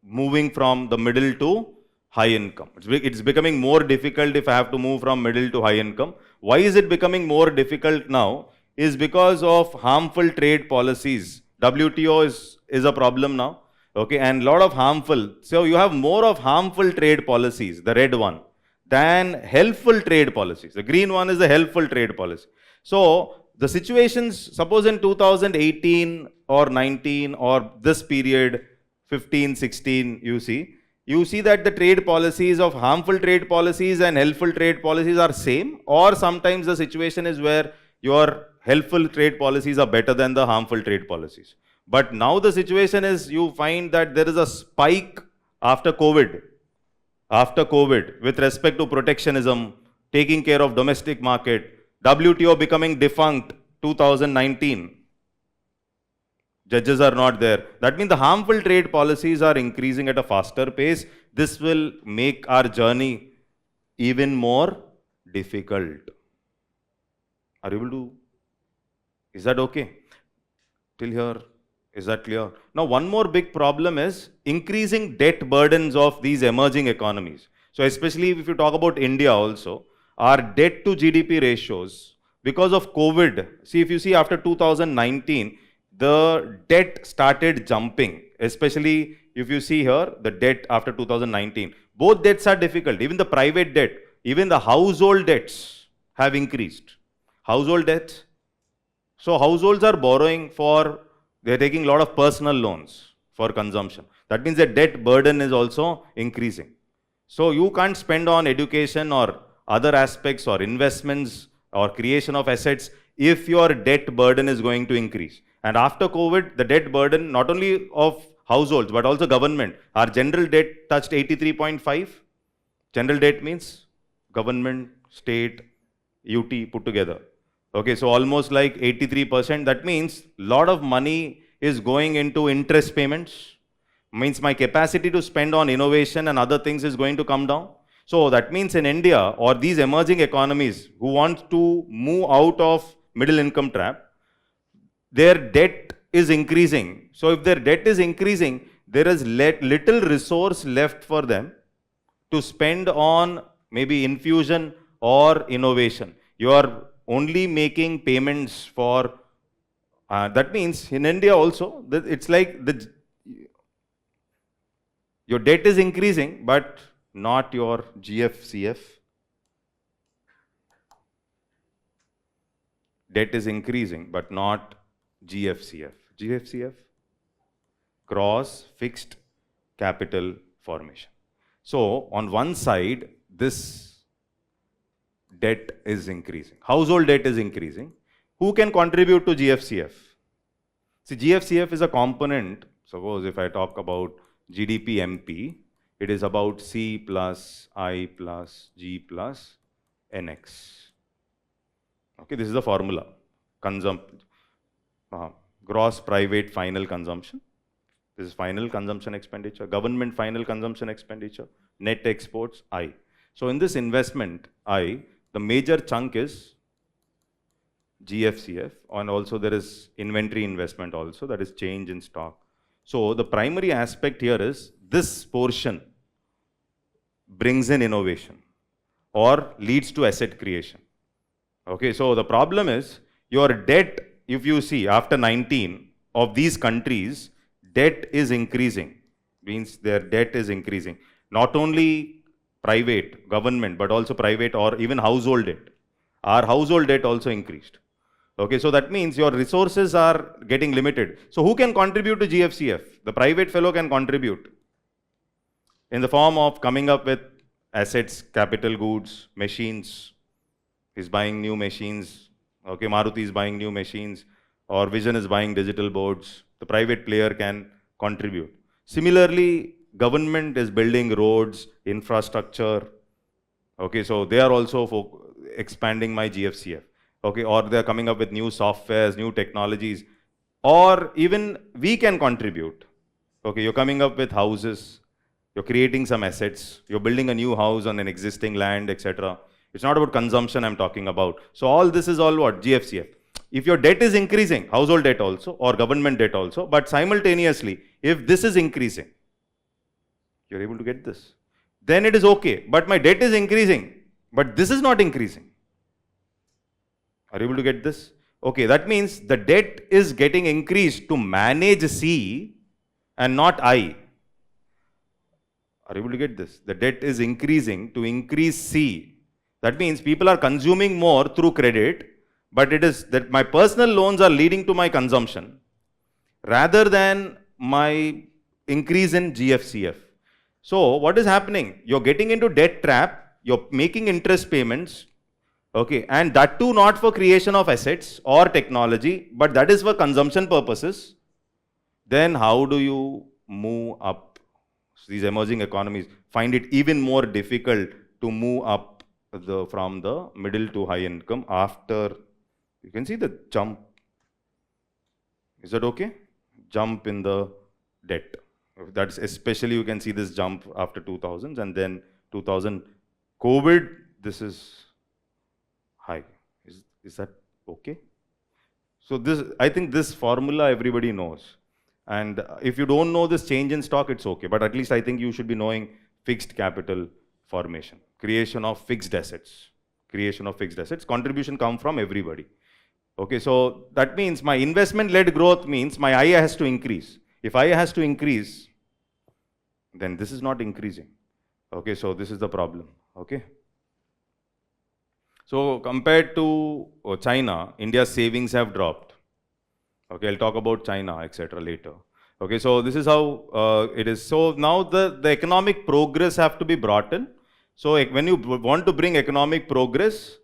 moving from the middle to high income. It's becoming more difficult if I have to move from middle to high income. Why is it becoming more difficult now? Is because of harmful trade policies. WTO is a problem now. Okay, and a lot of harmful. So you have more of harmful trade policies, the red one, than helpful trade policies. The green one is the helpful trade policy. So the situations, suppose in 2018 or 19 or this period, 15, 16, you see that the trade policies of harmful trade policies and helpful trade policies are same, or sometimes the situation is where your helpful trade policies are better than the harmful trade policies. But now the situation is you find that there is a spike after COVID with respect to protectionism, taking care of domestic market, WTO becoming defunct 2019. Judges are not there. That means the harmful trade policies are increasing at a faster pace. This will make our journey even more difficult. Are you able to? Is that okay? Till here, is that clear? Now, one more big problem is increasing debt burdens of these emerging economies. So, especially if you talk about India also, our debt to GDP ratios, because of COVID. See, if you see after 2019, the debt started jumping, especially if you see here, the debt after 2019. Both debts are difficult, even the private debt, even the household debts have increased. Household debts. So households are borrowing they're taking a lot of personal loans for consumption. That means the debt burden is also increasing. So you can't spend on education or other aspects or investments or creation of assets if your debt burden is going to increase. And after COVID, the debt burden not only of households but also government. Our general debt touched 83.5. General debt means government, state, UT put together. Okay, so almost like 83%. That means a lot of money is going into interest payments. Means my capacity to spend on innovation and other things is going to come down. So that means in India or these emerging economies who want to move out of middle income trap, their debt is increasing. So if their debt is increasing, there is little resource left for them to spend on maybe infusion or innovation. You are only making payments for, that means in India also, it's like your debt is increasing, but not your GFCF. Debt is increasing, but not GFCF. GFCF, gross fixed capital formation. So on one side, this debt is increasing. Household debt is increasing. Who can contribute to GFCF? See, GFCF is a component. Suppose if I talk about GDP MP, it is about C plus I plus G plus NX. Okay, this is the formula. Gross private final consumption. This is final consumption expenditure. Government final consumption expenditure. Net exports I. So in this investment I, the major chunk is GFCF, and also there is inventory investment also, that is change in stock. So the primary aspect here is this portion brings in innovation or leads to asset creation. Okay, so the problem is your debt, if you see after 19 of these countries, debt is increasing, means their debt is increasing. Not only private, government, but also private or even household debt. Our household debt also increased. Okay, so that means your resources are getting limited. So who can contribute to GFCF? The private fellow can contribute in the form of coming up with assets, capital goods, machines. He's buying new machines. Okay, Maruti is buying new machines, or Vision is buying digital boards. The private player can contribute. Similarly, government is building roads, infrastructure. Okay, so they are also expanding my GFCF. Okay, or they are coming up with new softwares, new technologies, or even we can contribute. Okay, you're coming up with houses, you're creating some assets, you're building a new house on an existing land, etc. It's not about consumption I'm talking about. So all this is all what? GFCF. If your debt is increasing, household debt also, or government debt also, but simultaneously, if this is increasing, you're able to get this, then it is okay. But my debt is increasing, but this is not increasing. Are you able to get this? Okay, that means the debt is getting increased to manage C and not I. Are you able to get this? The debt is increasing to increase C. That means people are consuming more through credit, but it is that my personal loans are leading to my consumption rather than my increase in GFCF. So what is happening? You're getting into debt trap, you're making interest payments, okay, and that too not for creation of assets or technology, but that is for consumption purposes. Then how do you move up? So these emerging economies find it even more difficult to move up from the middle to high income after, you can see the jump. Is that okay? Jump in the debt. That's especially you can see this jump after 2000s, and then 2000 COVID, this is high. Is that okay? So this, I think this formula everybody knows. And if you don't know this change in stock, it's okay. But at least I think you should be knowing fixed capital formation, creation of fixed assets. creation of fixed assets. Contribution come from everybody. Okay, so that means my investment-led growth means my I has to increase. If I has to increase, then this is not increasing. Okay, so this is the problem. Okay. So compared to China, India's savings have dropped. Okay, I'll talk about China, etc. later. Okay, so this is how it is. So now the economic progress have to be brought in. So when you want to bring economic progress,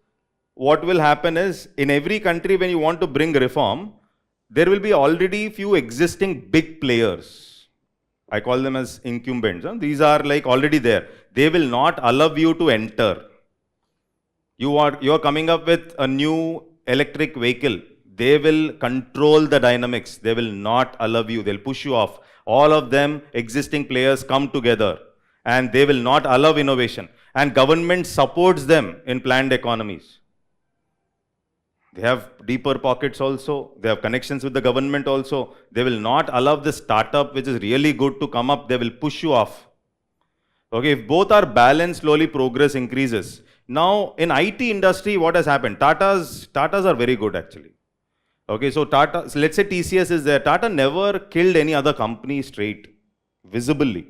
what will happen is, in every country when you want to bring reform, there will be already few existing big players. I call them as incumbents. These are like already there. They will not allow you to enter. You are coming up with a new electric vehicle. They will control the dynamics. They will not allow you. They'll push you off. All of them, existing players, come together and they will not allow innovation. And government supports them in planned economies. They have deeper pockets also. They have connections with the government also. They will not allow the startup which is really good to come up. They will push you off. Okay, if both are balanced, slowly progress increases. Now, in IT industry, what has happened? Tatas are very good actually. Okay, so Tata, so let's say TCS is there. Tata never killed any other company straight, visibly.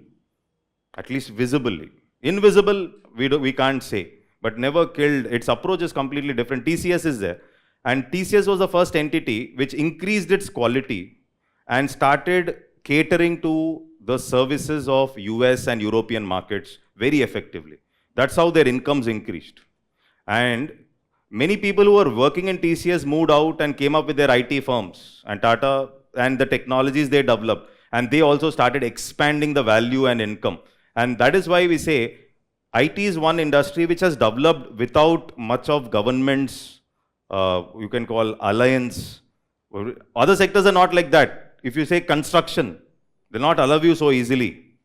At least visibly. Invisible, we can't say. But never killed. Its approach is completely different. TCS is there. And TCS was the first entity which increased its quality and started catering to the services of US and European markets very effectively. That's how their incomes increased. And many people who were working in TCS moved out and came up with their IT firms and Tata and the technologies they developed. And they also started expanding the value and income. And that is why we say IT is one industry which has developed without much of government's you can call alliance. Other sectors are not like that. If you say construction, they'll not allow you so easily.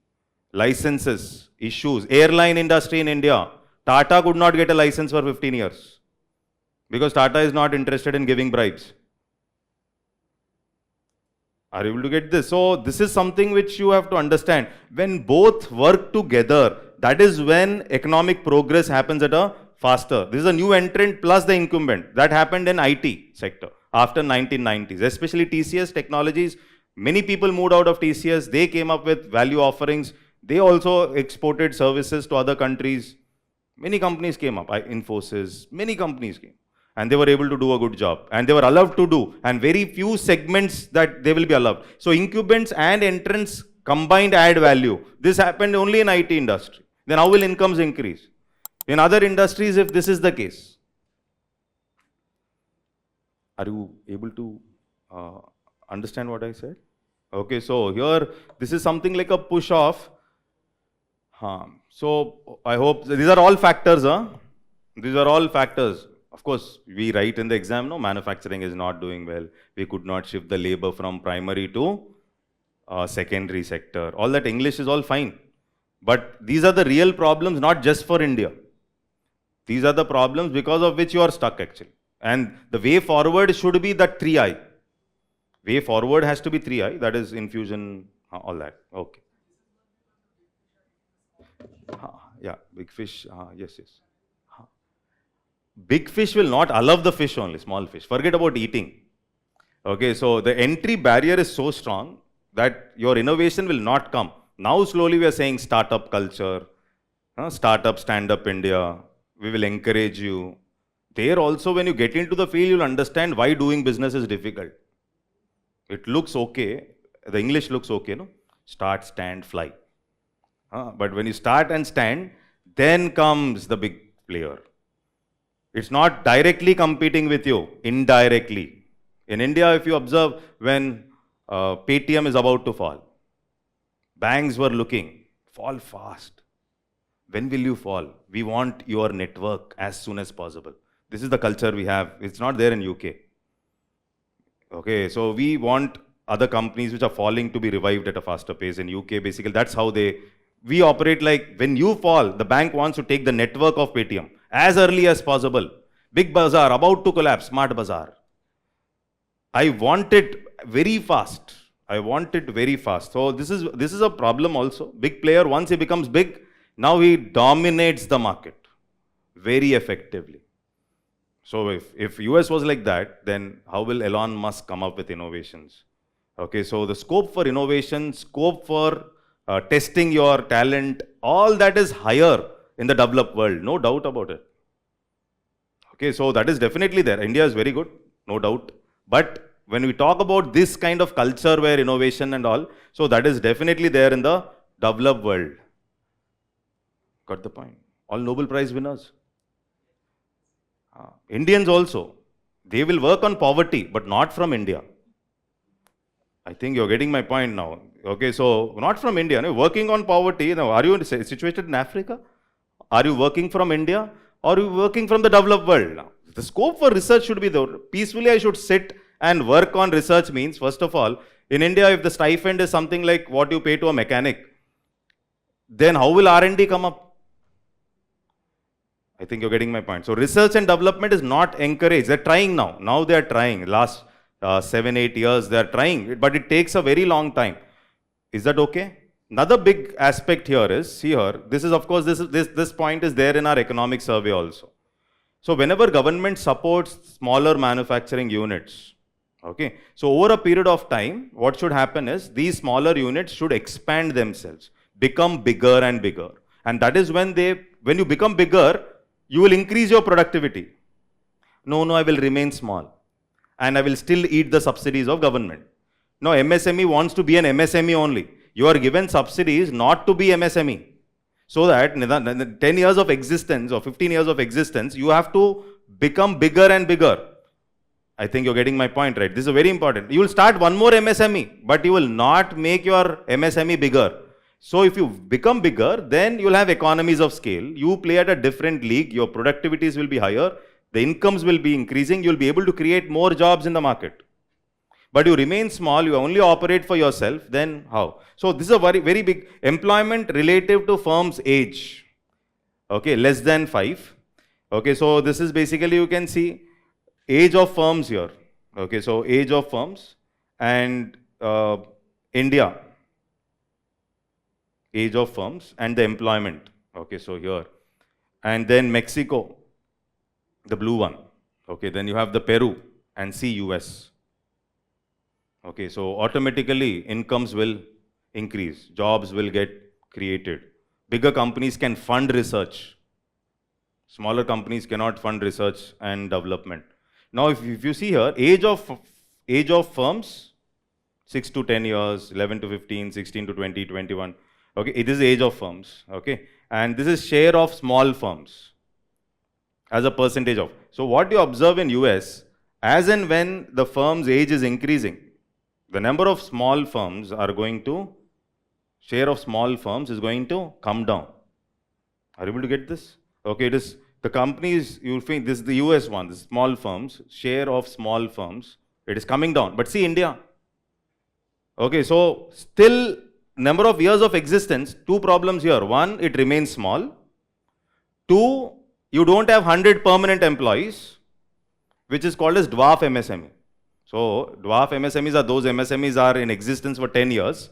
Licenses, issues. Airline industry in India, Tata could not get a license for 15 years because Tata is not interested in giving bribes. Are you able to get this? So this is something which you have to understand. When both work together, that is when economic progress happens at a faster. This is a new entrant plus the incumbent. That happened in IT sector after 1990s, especially TCS Technologies. Many people moved out of TCS. They came up with value offerings. They also exported services to other countries. Many companies came up. Infosys, many companies came. And they were able to do a good job. And they were allowed to do. And very few segments that they will be allowed. So incumbents and entrants combined add value. This happened only in IT industry. Then how will incomes increase? In other industries, if this is the case, are you able to understand what I said? Okay, so here, this is something like a push off. So I hope these are all factors. These are all factors. Of course, we write in the exam, no, manufacturing is not doing well. We could not shift the labor from primary to secondary sector. All that English is all fine. But these are the real problems, not just for India. These are the problems because of which you are stuck actually. And the way forward should be that 3I. Way forward has to be 3I, that is infusion, all that. Okay. Yeah, big fish, yes. Big fish will not allow the fish only, small fish. Forget about eating. Okay, so the entry barrier is so strong that your innovation will not come. Now slowly we are saying startup culture, startup stand-up India. We will encourage you. There also, when you get into the field, you'll understand why doing business is difficult. It looks okay. The English looks okay, no? Start, stand, fly. But when you start and stand, then comes the big player. It's not directly competing with you, indirectly. In India, if you observe, when Paytm is about to fall, banks were looking, fall fast. When will you fall? We want your network as soon as possible. This is the culture we have. It's not there in UK. Okay, so we want other companies which are falling to be revived at a faster pace. In UK, basically, that's how we operate. Like, when you fall, the bank wants to take the network of Paytm as early as possible. Big bazaar, about to collapse, smart bazaar. I want it very fast. So this is a problem also. Big player, once he becomes big, now he dominates the market very effectively. So if US was like that, then how will Elon Musk come up with innovations? Okay, so the scope for innovation, scope for testing your talent, all that is higher in the developed world, no doubt about it. Okay, so that is definitely there. India is very good, no doubt. But when we talk about this kind of culture where innovation and all, so that is definitely there in the developed world. Got the point? All Nobel Prize winners. Indians also, they will work on poverty, but not from India. I think you're getting my point now. Okay, so not from India, no, working on poverty. Now, are you situated in Africa? Are you working from India? Or are you working from the developed world? Now, the scope for research should be there. Peacefully, I should sit and work on research means, first of all, in India, if the stipend is something like what you pay to a mechanic, then how will R&D come up? I think you're getting my point. So research and development is not encouraged. They're trying now. Now they're trying. Last 7-8 years they're trying, but it takes a very long time. Is that okay? Another big aspect here is, see here, this is of course, this point is there in our economic survey also. So whenever government supports smaller manufacturing units, okay, so over a period of time, what should happen is these smaller units should expand themselves, become bigger and bigger. And that is when you become bigger, you will increase your productivity. No, I will remain small. And I will still eat the subsidies of government. No, MSME wants to be an MSME only. You are given subsidies not to be MSME. So that 10 years of existence or 15 years of existence, you have to become bigger and bigger. I think you're getting my point, right? This is very important. You will start one more MSME, but you will not make your MSME bigger. So if you become bigger, then you'll have economies of scale. You play at a different league. Your productivities will be higher. The incomes will be increasing. You'll be able to create more jobs in the market. But you remain small. You only operate for yourself. Then how? So this is a very, very big employment relative to firm's age. Okay, less than 5. Okay, so this is basically, you can see age of firms here. Okay, so age of firms and India. Age of firms and the employment. Okay, so here. And then Mexico, the blue one. Okay, then you have the Peru and see US. Okay, so automatically incomes will increase, jobs will get created. Bigger companies can fund research. Smaller companies cannot fund research and development. Now, if you see here, age of firms, 6 to 10 years, 11 to 15, 16 to 20, 21. Okay, it is age of firms. Okay, and this is share of small firms as a percentage of. So what you observe in US, as and when the firm's age is increasing, the number of small firms are going to, share of small firms is going to come down. Are you able to get this? Okay, it is the companies, you'll think this is the US one, the small firms, share of small firms, it is coming down. But see India. Okay, so still number of years of existence, 2 problems here. 1, it remains small. 2, you don't have 100 permanent employees, which is called as dwarf MSME. So dwarf MSMEs are those MSMEs are in existence for 10 years,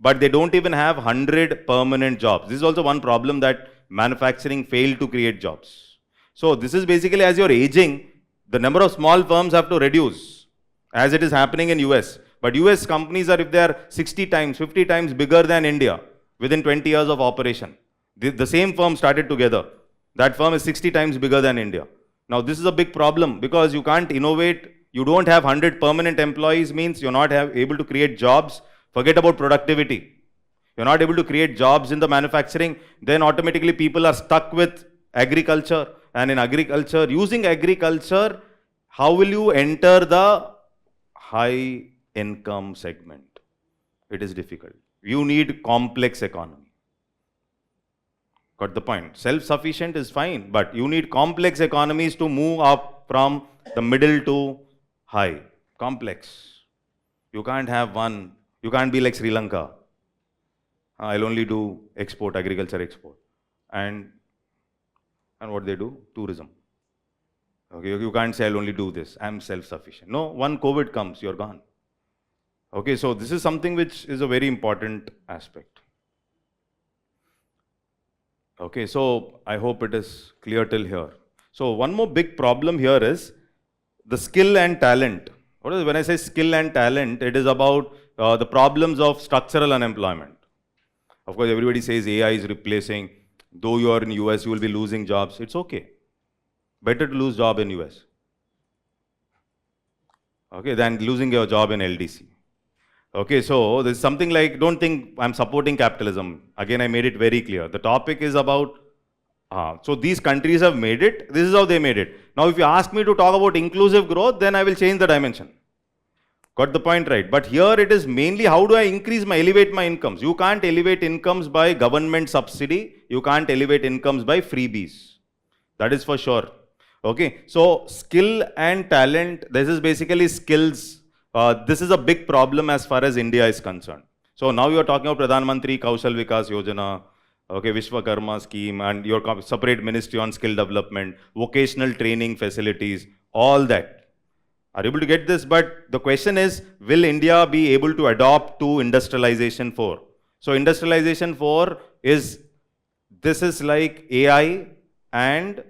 but they don't even have 100 permanent jobs. This is also one problem that manufacturing failed to create jobs. So this is basically as you're aging, the number of small firms have to reduce, as it is happening in US. But US companies are, if they are 60 times, 50 times bigger than India within 20 years of operation. The same firm started together. That firm is 60 times bigger than India. Now this is a big problem because you can't innovate. You don't have 100 permanent employees, means you're not able to create jobs. Forget about productivity. You're not able to create jobs in the manufacturing. Then automatically people are stuck with agriculture. And in agriculture, using agriculture, how will you enter the high income segment? It is difficult. You need complex economy. Got the point? Self-sufficient is fine, but you need complex economies to move up from the middle to high. Complex. You can't have one. You can't be like Sri Lanka. I'll only do export, agriculture export. And what they do? Tourism. Okay, you can't say I'll only do this. I'm self-sufficient. No, one COVID comes, you're gone. Okay, so this is something which is a very important aspect. Okay, so I hope it is clear till here. So one more big problem here is the skill and talent. When I say skill and talent, it is about the problems of structural unemployment. Of course, everybody says AI is replacing. Though you are in US, you will be losing jobs. It's okay. Better to lose job in US. Okay, than losing your job in LDC. Okay, so there's something like, don't think I'm supporting capitalism. Again, I made it very clear. The topic is about, so these countries have made it. This is how they made it. Now, if you ask me to talk about inclusive growth, then I will change the dimension. Got the point right. But here it is mainly how do I elevate my incomes. You can't elevate incomes by government subsidy. You can't elevate incomes by freebies. That is for sure. Okay, so skill and talent, this is basically skills. This is a big problem as far as India is concerned. So now you are talking about Pradhan Mantri Kaushal Vikas Yojana, okay, Vishwakarma scheme, and your separate ministry on skill development, vocational training facilities, all that. Are you able to get this? But the question is, will India be able to adopt to industrialization 4? So industrialization 4 is, this is like AI and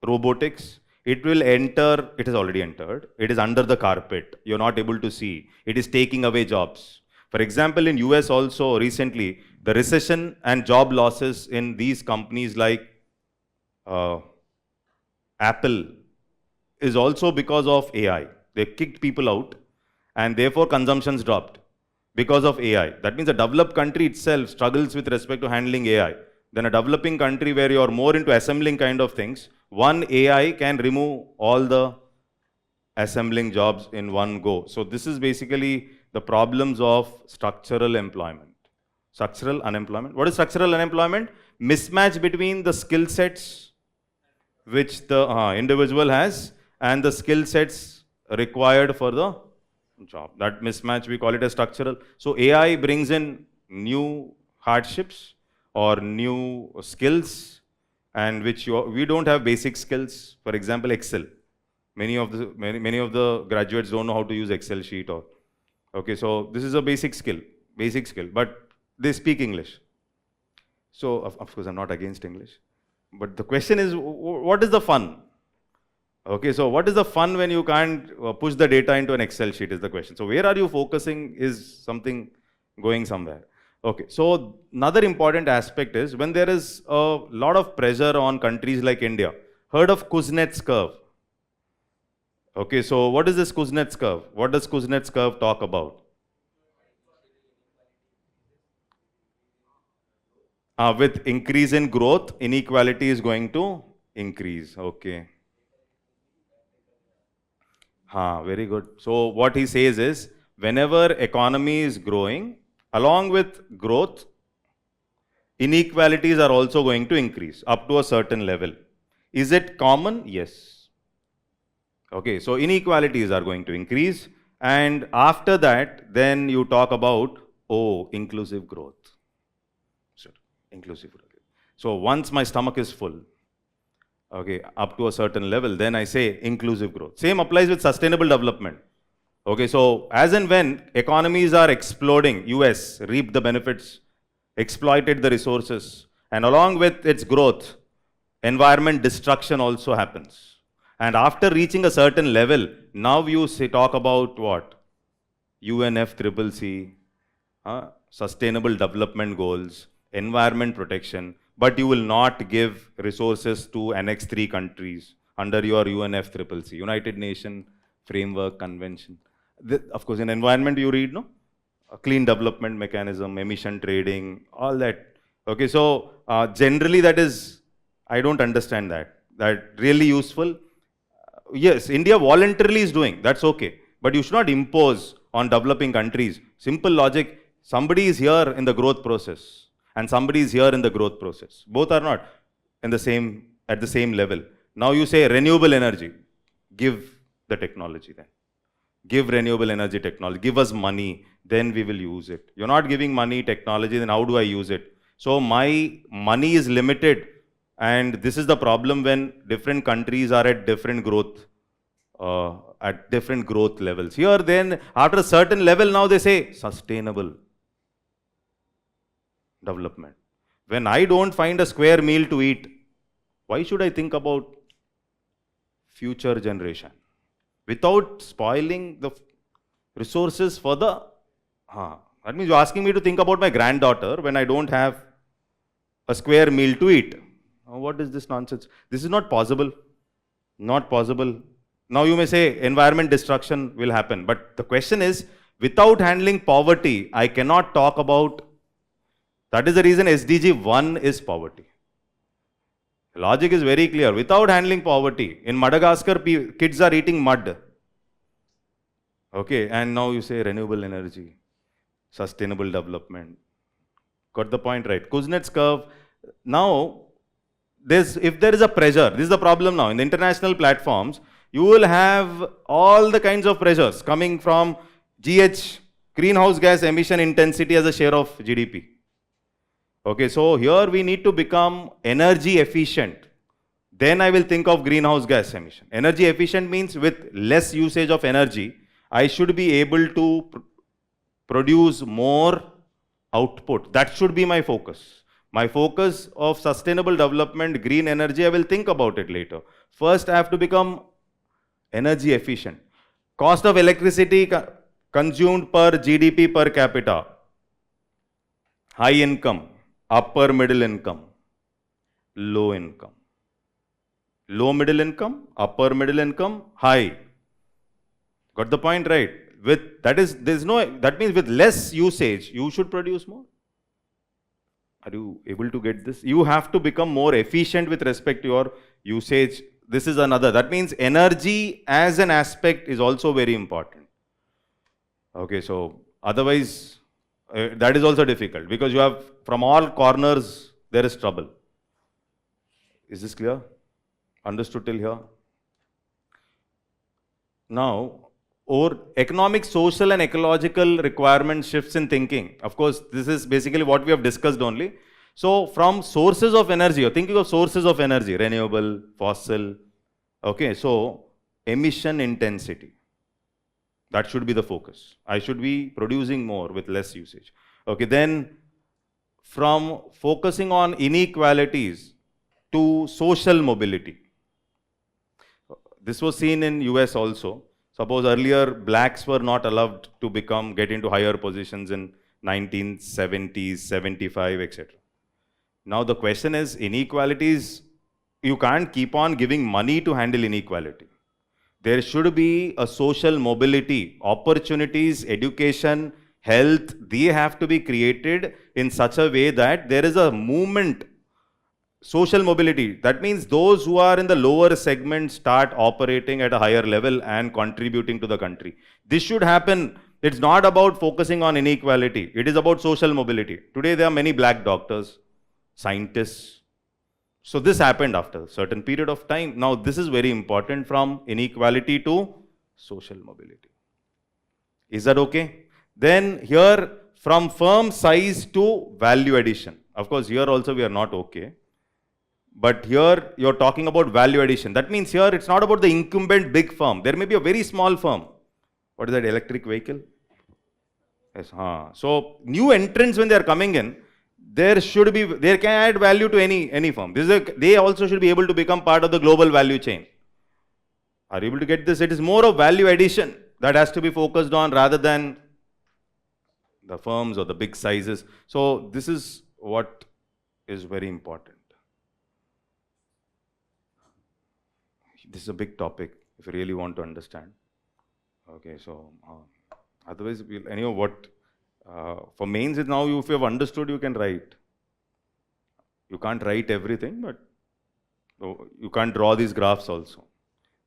robotics. It will enter, it has already entered, it is under the carpet, you're not able to see, it is taking away jobs. For example, in US also recently, the recession and job losses in these companies like Apple is also because of AI. They kicked people out and therefore consumptions dropped because of AI. That means a developed country itself struggles with respect to handling AI. Then a developing country where you are more into assembling kind of things, one AI can remove all the assembling jobs in one go. So this is basically the problems of structural employment. Structural unemployment. What is structural unemployment? Mismatch between the skill sets which the individual has and the skill sets required for the job. That mismatch, we call it as structural. So AI brings in new hardships or new skills, and which we don't have basic skills. For example, Excel. Many of the graduates don't know how to use Excel sheet or, okay, so this is a basic skill, but they speak English. So of course I'm not against English, but the question is, what is the fun? Okay, so what is the fun when you can't push the data into an Excel sheet is the question. So where are you focusing is something going somewhere. Okay, so another important aspect is when there is a lot of pressure on countries like India. Heard of Kuznets curve? Okay, so what is this Kuznets curve? What does Kuznets curve talk about? With increase in growth, inequality is going to increase. Okay. Very good. So what he says is, whenever economy is growing, along with growth, inequalities are also going to increase up to a certain level. Is it common? Yes. Okay, so inequalities are going to increase, and after that, then you talk about, inclusive growth. Sure, inclusive growth. So once my stomach is full, okay, up to a certain level, then I say inclusive growth. Same applies with sustainable development. Okay, so as and when economies are exploding, US reaped the benefits, exploited the resources, and along with its growth, environment destruction also happens. And after reaching a certain level, now you talk about what? UNFCCC, sustainable development goals, environment protection, but you will not give resources to Annex 3 countries under your UNFCCC, United Nations Framework Convention. Of course, in environment you read, no? A clean development mechanism, emission trading, all that. Okay, so generally that is, I don't understand that. That really useful. Yes, India voluntarily is doing, that's okay. But you should not impose on developing countries. Simple logic, somebody is here in the growth process and somebody is here in the growth process. Both are not at the same level. Now you say renewable energy, give the technology then. Give renewable energy technology, give us money, then we will use it. You're not giving money, technology, then how do I use it? So my money is limited, and this is the problem when different countries are at different growth levels. Here then, after a certain level, now they say sustainable development. When I don't find a square meal to eat, Why should I think about future generation without spoiling the resources for the... That means you're asking me to think about my granddaughter when I don't have a square meal to eat. What is this nonsense? This is not possible. Not possible. Now you may say environment destruction will happen, but the question is, without handling poverty, I cannot talk about... That is the reason SDG 1 is poverty. The logic is very clear. Without handling poverty, in Madagascar, kids are eating mud. Okay, and now you say renewable energy, sustainable development. Got the point, right? Kuznets curve. Now, if there is a pressure, this is the problem now. In the international platforms, you will have all the kinds of pressures coming from GH, greenhouse gas emission intensity as a share of GDP. Okay, so here we need to become energy efficient. Then I will think of greenhouse gas emission. Energy efficient means with less usage of energy, I should be able to produce more output. That should be my focus. My focus of sustainable development, green energy, I will think about it later. First, I have to become energy efficient. Cost of electricity consumed per GDP per capita. High income, upper middle income, low income. Low middle income, upper middle income, high. Got the point, right? That means with less usage, you should produce more. Are you able to get this? You have to become more efficient with respect to your usage. This is another. That means energy as an aspect is also very important. Okay, so otherwise, that is also difficult because you have from all corners, there is trouble. Is this clear? Understood till here? Now, or economic, social and ecological requirement shifts in thinking. Of course, this is basically what we have discussed only. So, from sources of energy, you're thinking of sources of energy, renewable, fossil. Okay, so emission intensity. That should be the focus. I should be producing more with less usage. Okay, then from focusing on inequalities to social mobility. This was seen in US also. Suppose earlier blacks were not allowed to get into higher positions in 1970s, 75, etc. Now the question is, inequalities, you can't keep on giving money to handle inequality. There should be a social mobility, opportunities, education, health, they have to be created in such a way that there is a movement. Social mobility, that means those who are in the lower segment start operating at a higher level and contributing to the country. This should happen. It's not about focusing on inequality. It is about social mobility. Today there are many black doctors, scientists. So this happened after a certain period of time. Now this is very important, from inequality to social mobility. Is that okay? Then here, from firm size to value addition. Of course, here also we are not okay. But here you're talking about value addition. That means here it's not about the incumbent big firm. There may be a very small firm. What is that, electric vehicle? Yes. So new entrants, when they are coming in, they can add value to any firm. They also should be able to become part of the global value chain. Are you able to get this? It is more of value addition that has to be focused on rather than the firms or the big sizes. So this is what is very important. This is a big topic if you really want to understand. Okay, so otherwise, for mains is now, if you have understood, you can write. You can't write everything, but you can't draw these graphs also.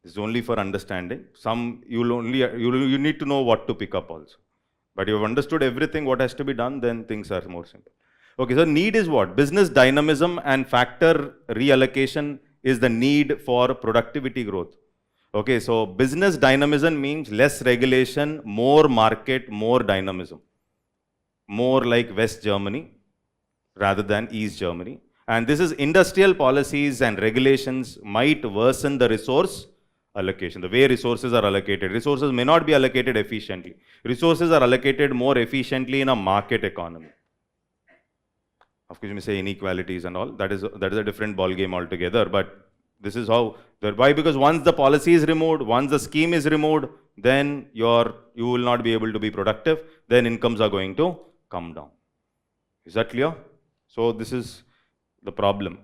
This is only for understanding. You need to know what to pick up also. But you have understood everything, what has to be done, then things are more simple. Okay, so need is what? Business dynamism and factor reallocation is the need for productivity growth. Okay, so business dynamism means less regulation, more market, more dynamism. More like West Germany rather than East Germany. And this is industrial policies and regulations might worsen the resource allocation, the way resources are allocated. Resources may not be allocated efficiently. Resources are allocated more efficiently in a market economy. Of course, you may say inequalities and all. That is a different ball game altogether. But this is how. Why? Because once the policy is removed, once the scheme is removed, then you will not be able to be productive. Then incomes are going to come down. Is that clear? So this is the problem.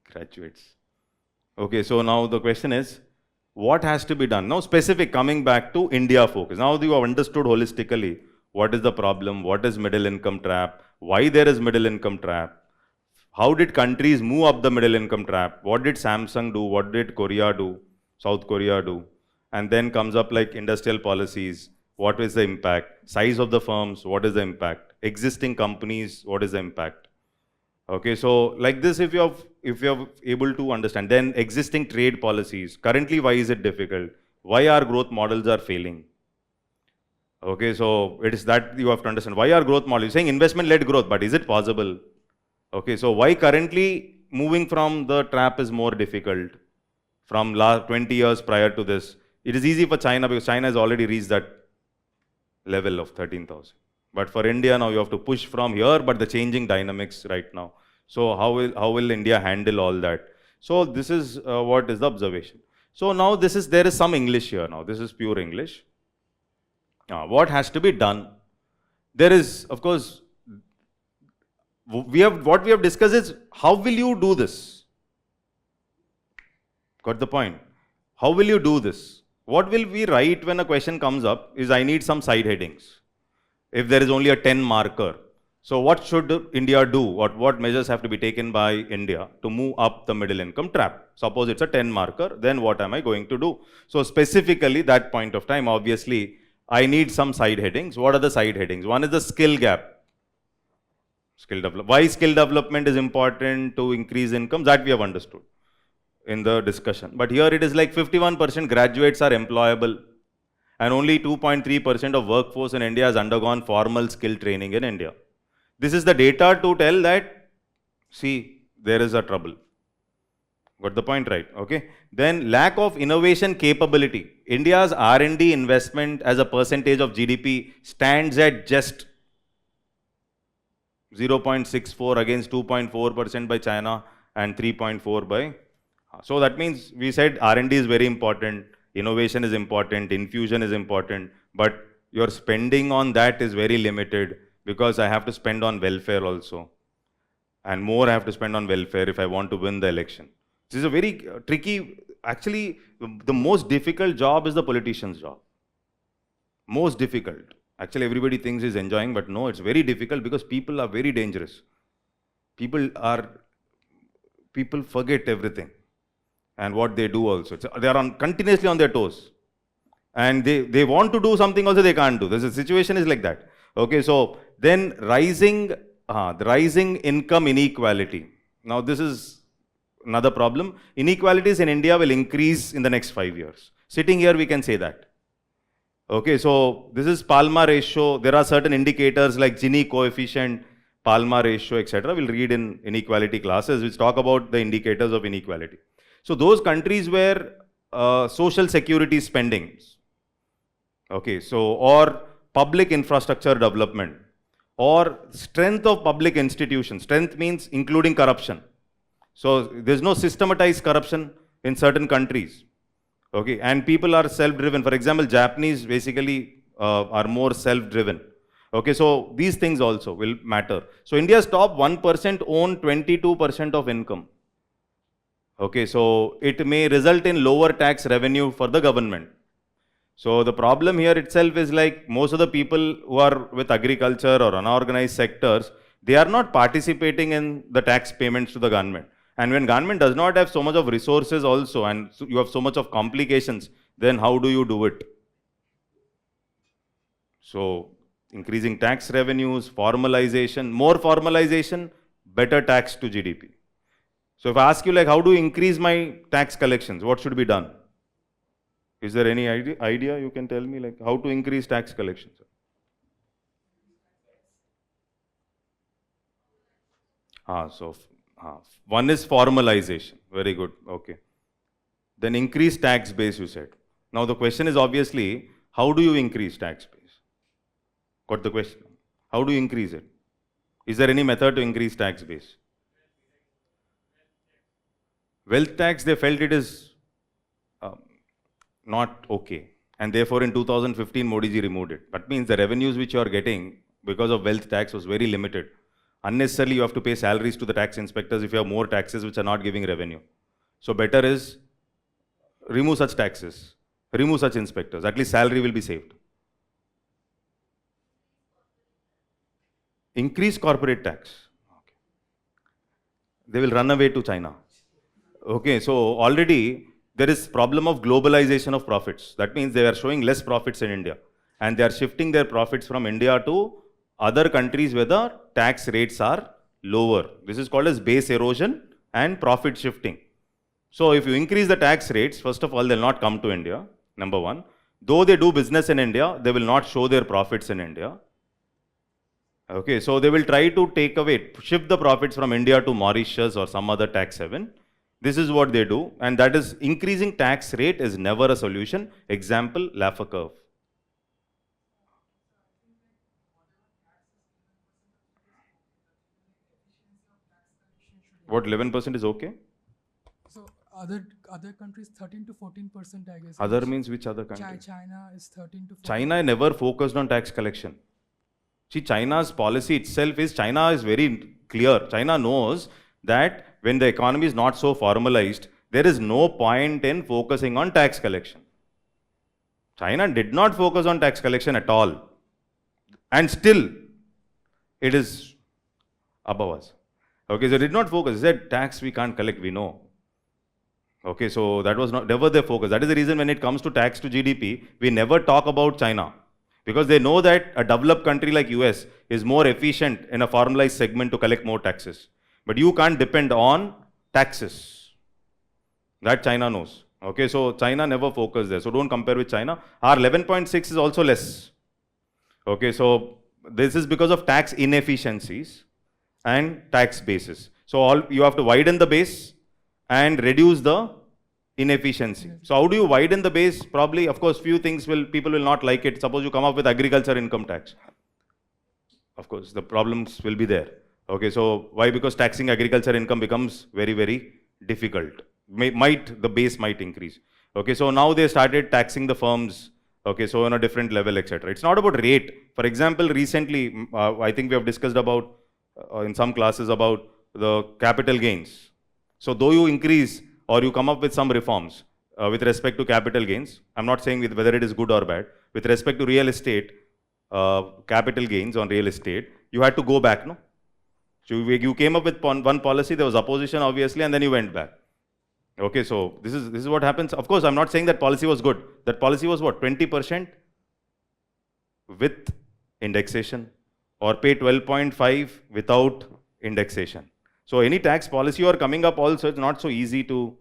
Graduates. Okay, so now the question is, what has to be done? Now specific, coming back to India focus. Now you have understood holistically what is the problem, what is middle income trap, why there is middle income trap, how did countries move up the middle income trap, what did Samsung do, what did Korea do, South Korea do, and then comes up like industrial policies, what is the impact, size of the firms, what is the impact, existing companies, what is the impact. Okay, so like this, if you're able to understand, then existing trade policies, currently why is it difficult? Why our growth models are failing? Okay, so it is that you have to understand. Why our growth model? You're saying investment-led growth, but is it possible? Okay, so why currently moving from the trap is more difficult from last 20 years prior to this? It is easy for China because China has already reached that level of 13,000. But for India now you have to push from here, but the changing dynamics right now. So how will India handle all that? So this is what is the observation. So now there is some English here now. This is pure English. What has to be done? There is, of course, what we have discussed is how will you do this? Got the point? How will you do this? What will we write when a question comes up is I need some side headings. If there is only a 10 marker. So what should India do? What measures have to be taken by India to move up the middle income trap? Suppose it's a 10 marker, then what am I going to do? So specifically that point of time, obviously, I need some side headings. What are the side headings? One is the skill gap. Skill development. Why skill development is important to increase income? That we have understood in the discussion. But here it is like 51% graduates are employable. And only 2.3% of workforce in India has undergone formal skill training in India. This is the data to tell that, see, there is a trouble. Got the point right? Okay. Then lack of innovation capability. India's R&D investment as a percentage of GDP stands at just 0.64 against 2.4% by China and 3.4 by. So that means we said R&D is very important. Innovation is important, infusion is important, but your spending on that is very limited because I have to spend on welfare also. And more I have to spend on welfare if I want to win the election. This is a very tricky, actually, the most difficult job is the politician's job. Most difficult. Actually, everybody thinks he's enjoying, but no, it's very difficult because people are very dangerous. People forget everything. And what they do also. They are continuously on their toes. And they want to do something also they can't do. The situation is like that. Okay, so then the rising income inequality. Now this is another problem. Inequalities in India will increase in the next 5 years. Sitting here we can say that. Okay, so this is Palma ratio. There are certain indicators like Gini coefficient, Palma ratio, etc. We'll read in inequality classes which talk about the indicators of inequality. So those countries where social security spending, okay, so or public infrastructure development, or strength of public institutions. Strength means including corruption. So there's no systematized corruption in certain countries. Okay, and people are self-driven. For example, Japanese basically are more self-driven. Okay, so these things also will matter. So India's top 1% own 22% of income. Okay, so it may result in lower tax revenue for the government. So the problem here itself is like most of the people who are with agriculture or unorganized sectors, they are not participating in the tax payments to the government. And when government does not have so much of resources also, and so you have so much of complications, then how do you do it? So increasing tax revenues, formalization, more formalization, better tax to GDP. So if I ask you like, how do you increase my tax collections? What should be done? Is there any idea you can tell me like how to increase tax collections? One is formalization. Very good. Okay. Then increase tax base, you said. Now the question is obviously, how do you increase tax base? Got the question? How do you increase it? Is there any method to increase tax base? Wealth tax, they felt it is not okay. And therefore in 2015, Modi ji removed it. That means the revenues which you are getting because of wealth tax was very limited. Unnecessarily, you have to pay salaries to the tax inspectors if you have more taxes which are not giving revenue. So better is remove such taxes, remove such inspectors. At least salary will be saved. Increase corporate tax. Okay. They will run away to China. Okay, so already there is problem of globalization of profits. That means they are showing less profits in India. And they are shifting their profits from India to other countries where the tax rates are lower. This is called as base erosion and profit shifting. So if you increase the tax rates, first of all, they'll not come to India, number one. Though they do business in India, they will not show their profits in India. Okay, so they will try to take away, shift the profits from India to Mauritius or some other tax haven. This is what they do, and that is increasing tax rate is never a solution. Example, Laffer curve. What, 11% is okay? So other countries 13 to 14%, I guess. Other means which other country? China is 13 to 14%. China never focused on tax collection. See, China's policy itself is, China is very clear. China knows that when the economy is not so formalized, there is no point in focusing on tax collection. China did not focus on tax collection at all. And still, it is above us. Okay, so it did not focus. They said, tax we can't collect, we know. Okay, so that was never their focus. That is the reason when it comes to tax to GDP, we never talk about China. Because they know that a developed country like US is more efficient in a formalized segment to collect more taxes. But you can't depend on taxes. That China knows. Okay, so China never focused there. So don't compare with China. Our 11.6 is also less. Okay, so this is because of tax inefficiencies and tax bases. So you have to widen the base and reduce the inefficiency. So how do you widen the base? Probably, of course, few things people will not like it. Suppose you come up with agriculture income tax. Of course, the problems will be there. Okay, so why? Because taxing agriculture income becomes very, very difficult. The base might increase. Okay, so now they started taxing the firms. Okay, so on a different level, etc. It's not about rate. For example, recently, I think we have discussed about, in some classes about the capital gains. So though you increase or you come up with some reforms with respect to capital gains, I'm not saying whether it is good or bad, with respect to real estate, capital gains on real estate, you had to go back, no? So you came up with one policy, there was opposition obviously, and then you went back. Okay, so this is what happens. Of course, I'm not saying that policy was good. That policy was what? 20% with indexation, or pay 12.5 without indexation. So any tax policy you are coming up also, it's not so easy to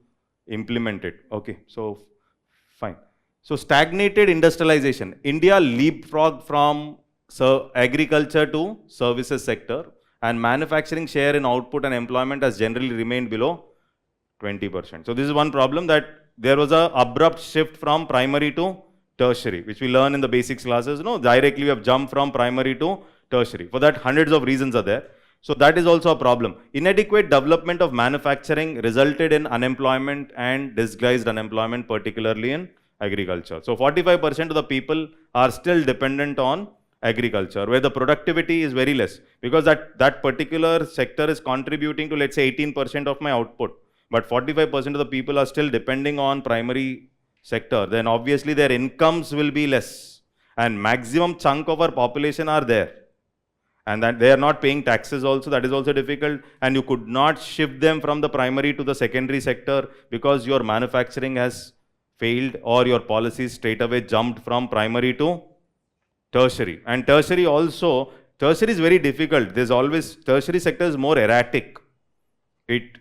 implement it. Okay, so fine. So stagnated industrialization. India leapfrogged from agriculture to services sector, and manufacturing share in output and employment has generally remained below 20%. So this is one problem, that there was an abrupt shift from primary to tertiary, which we learn in the basics classes. No, directly we have jumped from primary to tertiary. For that, hundreds of reasons are there. So that is also a problem. Inadequate development of manufacturing resulted in unemployment and disguised unemployment, particularly in agriculture. So 45% of the people are still dependent on agriculture, where the productivity is very less, because that particular sector is contributing to, let's say, 18% of my output, but 45% of the people are still depending on primary sector. Then obviously their incomes will be less, and maximum chunk of our population are there. And that they are not paying taxes also, that is also difficult. And you could not shift them from the primary to the secondary sector because your manufacturing has failed, or your policies straight away jumped from primary to tertiary. And tertiary is very difficult. There's always, tertiary sector is more erratic.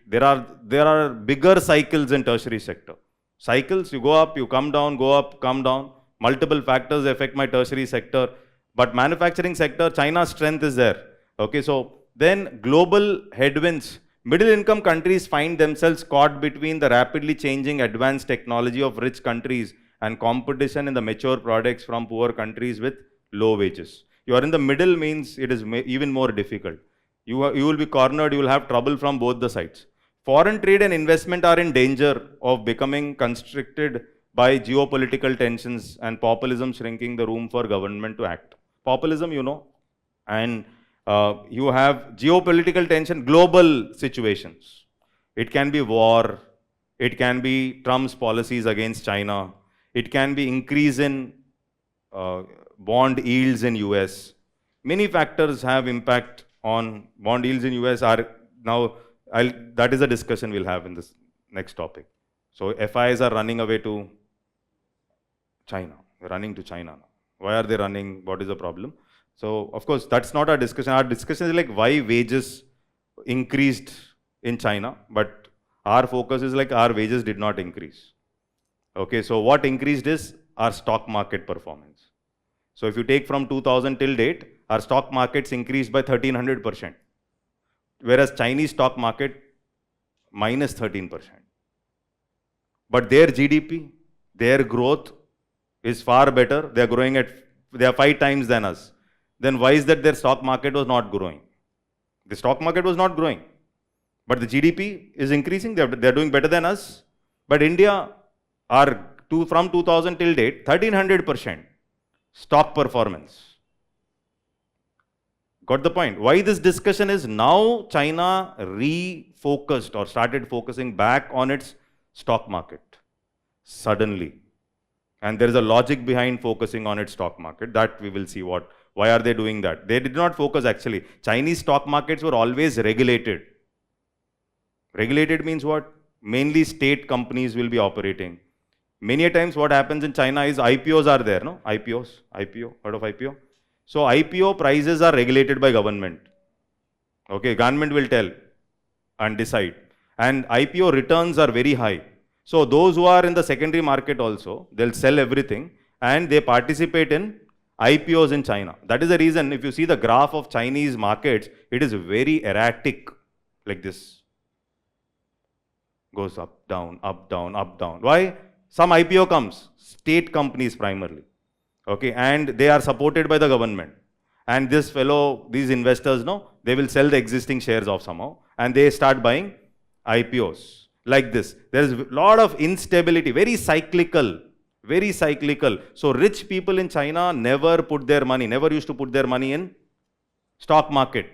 There are bigger cycles in tertiary sector. Cycles, you go up, you come down, go up, come down. Multiple factors affect my tertiary sector. But manufacturing sector, China's strength is there. Okay, so then global headwinds. Middle income countries find themselves caught between the rapidly changing advanced technology of rich countries and competition in the mature products from poor countries with low wages. You are in the middle means it is even more difficult. You will be cornered, you will have trouble from both the sides. Foreign trade and investment are in danger of becoming constricted by geopolitical tensions and populism shrinking the room for government to act. Populism, you know, and you have geopolitical tension, global situations. It can be war, it can be Trump's policies against China, it can be increase in bond yields in US. Many factors have impact on bond yields in US are now, that is a discussion we'll have in this next topic. So FIs are running away to China, they're running to China now. Why are they running? What is the problem? So of course, that's not our discussion. Our discussion is like why wages increased in China, but our focus is like our wages did not increase. Okay, so what increased is our stock market performance. So if you take from 2000 till date, our stock markets increased by 1300%, whereas Chinese stock market minus 13%. But their GDP, their growth is far better. They are growing at, they are 5 times than us. Then why is that their stock market was not growing? The stock market was not growing, but the GDP is increasing. They are doing better than us. But India are from 2000 till date 1300% stock performance. Got the point? Why this discussion is now China refocused or started focusing back on its stock market suddenly. And there is a logic behind focusing on its stock market that we will see why are they doing that. They did not focus actually. Chinese stock markets were always regulated. Regulated means what? Mainly state companies will be operating. Many a times what happens in China is IPOs are there, no? IPO, heard of IPO? So IPO prices are regulated by government. Okay, government will tell and decide. And IPO returns are very high. So those who are in the secondary market also, they'll sell everything and they participate in IPOs in China. That is the reason if you see the graph of Chinese markets, it is very erratic like this. Goes up, down, up, down, up, down. Why? Some IPO comes, state companies primarily. Okay, and they are supported by the government. And these investors, they will sell the existing shares off somehow and they start buying IPOs. Like this. There is a lot of instability, very cyclical, very cyclical. So rich people in China never used to put their money in stock market.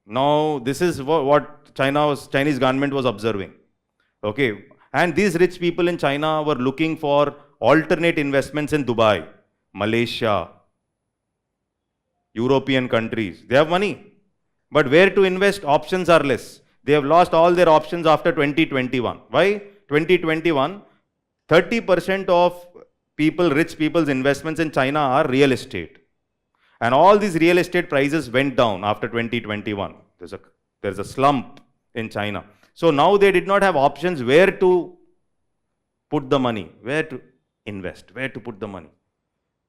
Now this is what Chinese government was observing. Okay, and these rich people in China were looking for alternate investments in Dubai, Malaysia, European countries. They have money, but where to invest? Options are less. They have lost all their options after 2021. Why? 2021, 30% of rich people's investments in China are real estate. And all these real estate prices went down after 2021. There's a slump in China. So now they did not have options where to put the money, where to invest, where to put the money.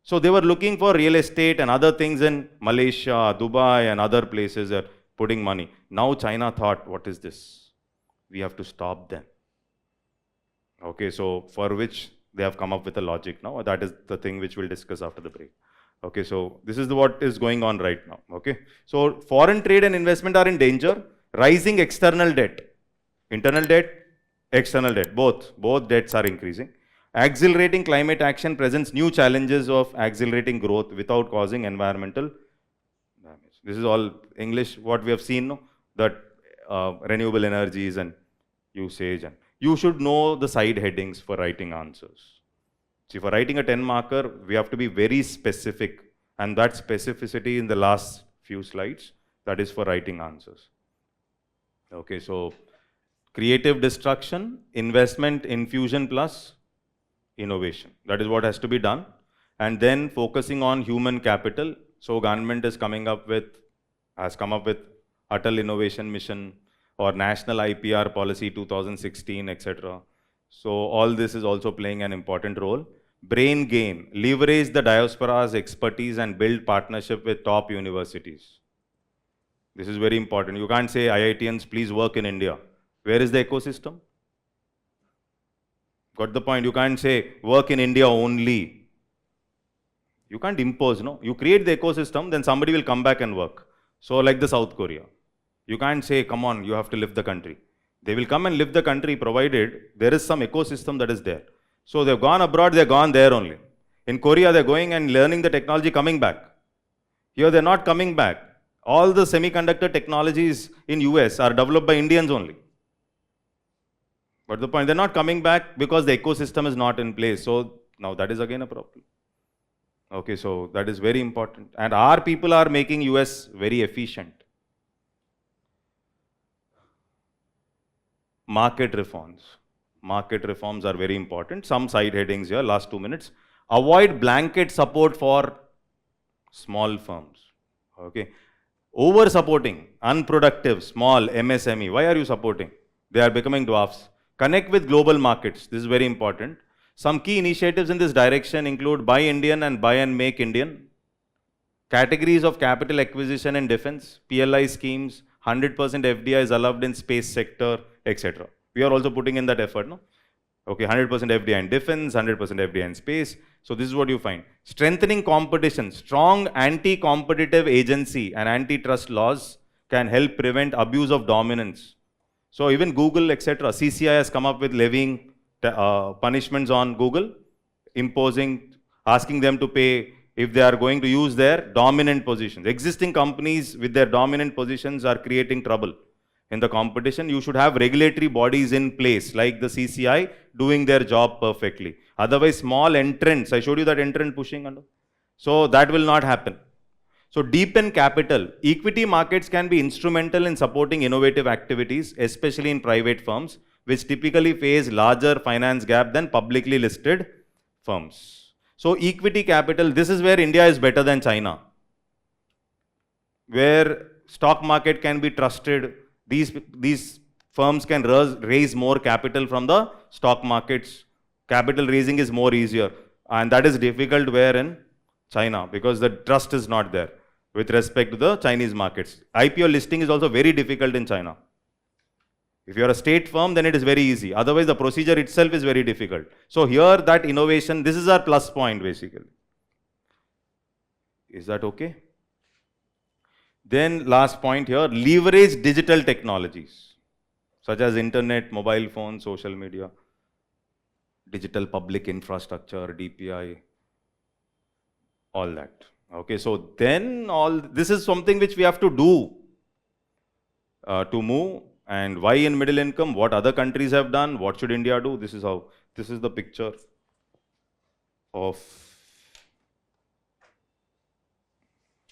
So they were looking for real estate and other things in Malaysia, Dubai and other places are putting money. Now China thought, what is this? We have to stop them. Okay, so for which they have come up with a logic now. That is the thing which we'll discuss after the break. Okay, so this is what is going on right now. Okay, so foreign trade and investment are in danger. Rising external debt, internal debt, external debt, both debts are increasing. Accelerating climate action presents new challenges of accelerating growth without causing environmental damage. This is all English, what we have seen, no? That renewable energies and usage. And you should know the side headings for writing answers. See, for writing a 10 marker, we have to be very specific. And that specificity in the last few slides, that is for writing answers. Okay, so creative destruction, investment, infusion plus innovation. That is what has to be done. And then focusing on human capital. So government has come up with Atal Innovation Mission or National IPR Policy 2016, etc. So all this is also playing an important role. Brain gain, leverage the diaspora's expertise and build partnership with top universities. This is very important. You can't say IITians, please work in India. Where is the ecosystem? Got the point? You can't say work in India only. You can't impose, no? You create the ecosystem, then somebody will come back and work. So like the South Korea. You can't say, come on, you have to live the country. They will come and live the country provided there is some ecosystem that is there. So they've gone abroad, they're gone there only. In Korea, they're going and learning the technology, coming back. Here, they're not coming back. All the semiconductor technologies in US are developed by Indians only. But the point, they're not coming back because the ecosystem is not in place. So now that is again a problem. Okay, so that is very important. And our people are making US very efficient. Market reforms. Market reforms are very important. Some side headings here, last 2 minutes. Avoid blanket support for small firms. Okay. Over supporting unproductive small MSME. Why are you supporting? They are becoming dwarfs. Connect with global markets. This is very important. Some key initiatives in this direction include Buy Indian and Buy and Make Indian. Categories of capital acquisition and defense, PLI schemes, 100% FDI is allowed in space sector, etc. We are also putting in that effort, no? Okay, 100% FDI in defense, 100% FDI in space. So this is what you find. Strengthening competition, strong anti-competitive agency and antitrust laws can help prevent abuse of dominance. So even Google, etc., CCI has come up with levying punishments on Google, imposing, asking them to pay if they are going to use their dominant positions. Existing companies with their dominant positions are creating trouble in the competition. You should have regulatory bodies in place like the CCI doing their job perfectly. Otherwise, small entrants, I showed you that entrant pushing under. So that will not happen. So deepen capital. Equity markets can be instrumental in supporting innovative activities, especially in private firms, which typically face larger finance gap than publicly listed firms. So equity capital, this is where India is better than China. Where stock market can be trusted, these firms can raise more capital from the stock markets. Capital raising is more easier. And that is difficult where in China, because the trust is not there with respect to the Chinese markets. IPO listing is also very difficult in China. If you are a state firm, then it is very easy. Otherwise, the procedure itself is very difficult. So here, that innovation, this is our plus point basically. Is that okay? Then last point here, leverage digital technologies, such as internet, mobile phone, social media, digital public infrastructure, DPI, all that. Okay, so then this is something which we have to do to move. And why in middle income, what other countries have done, what should India do? This is how, this is the picture of,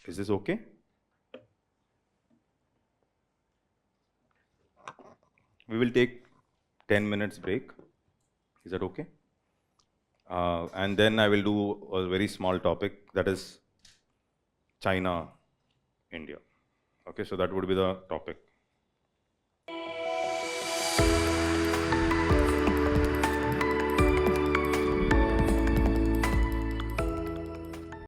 is this okay? We will take 10 minutes break. Is that okay? And then I will do a very small topic, that is China, India. Okay, so that would be the topic.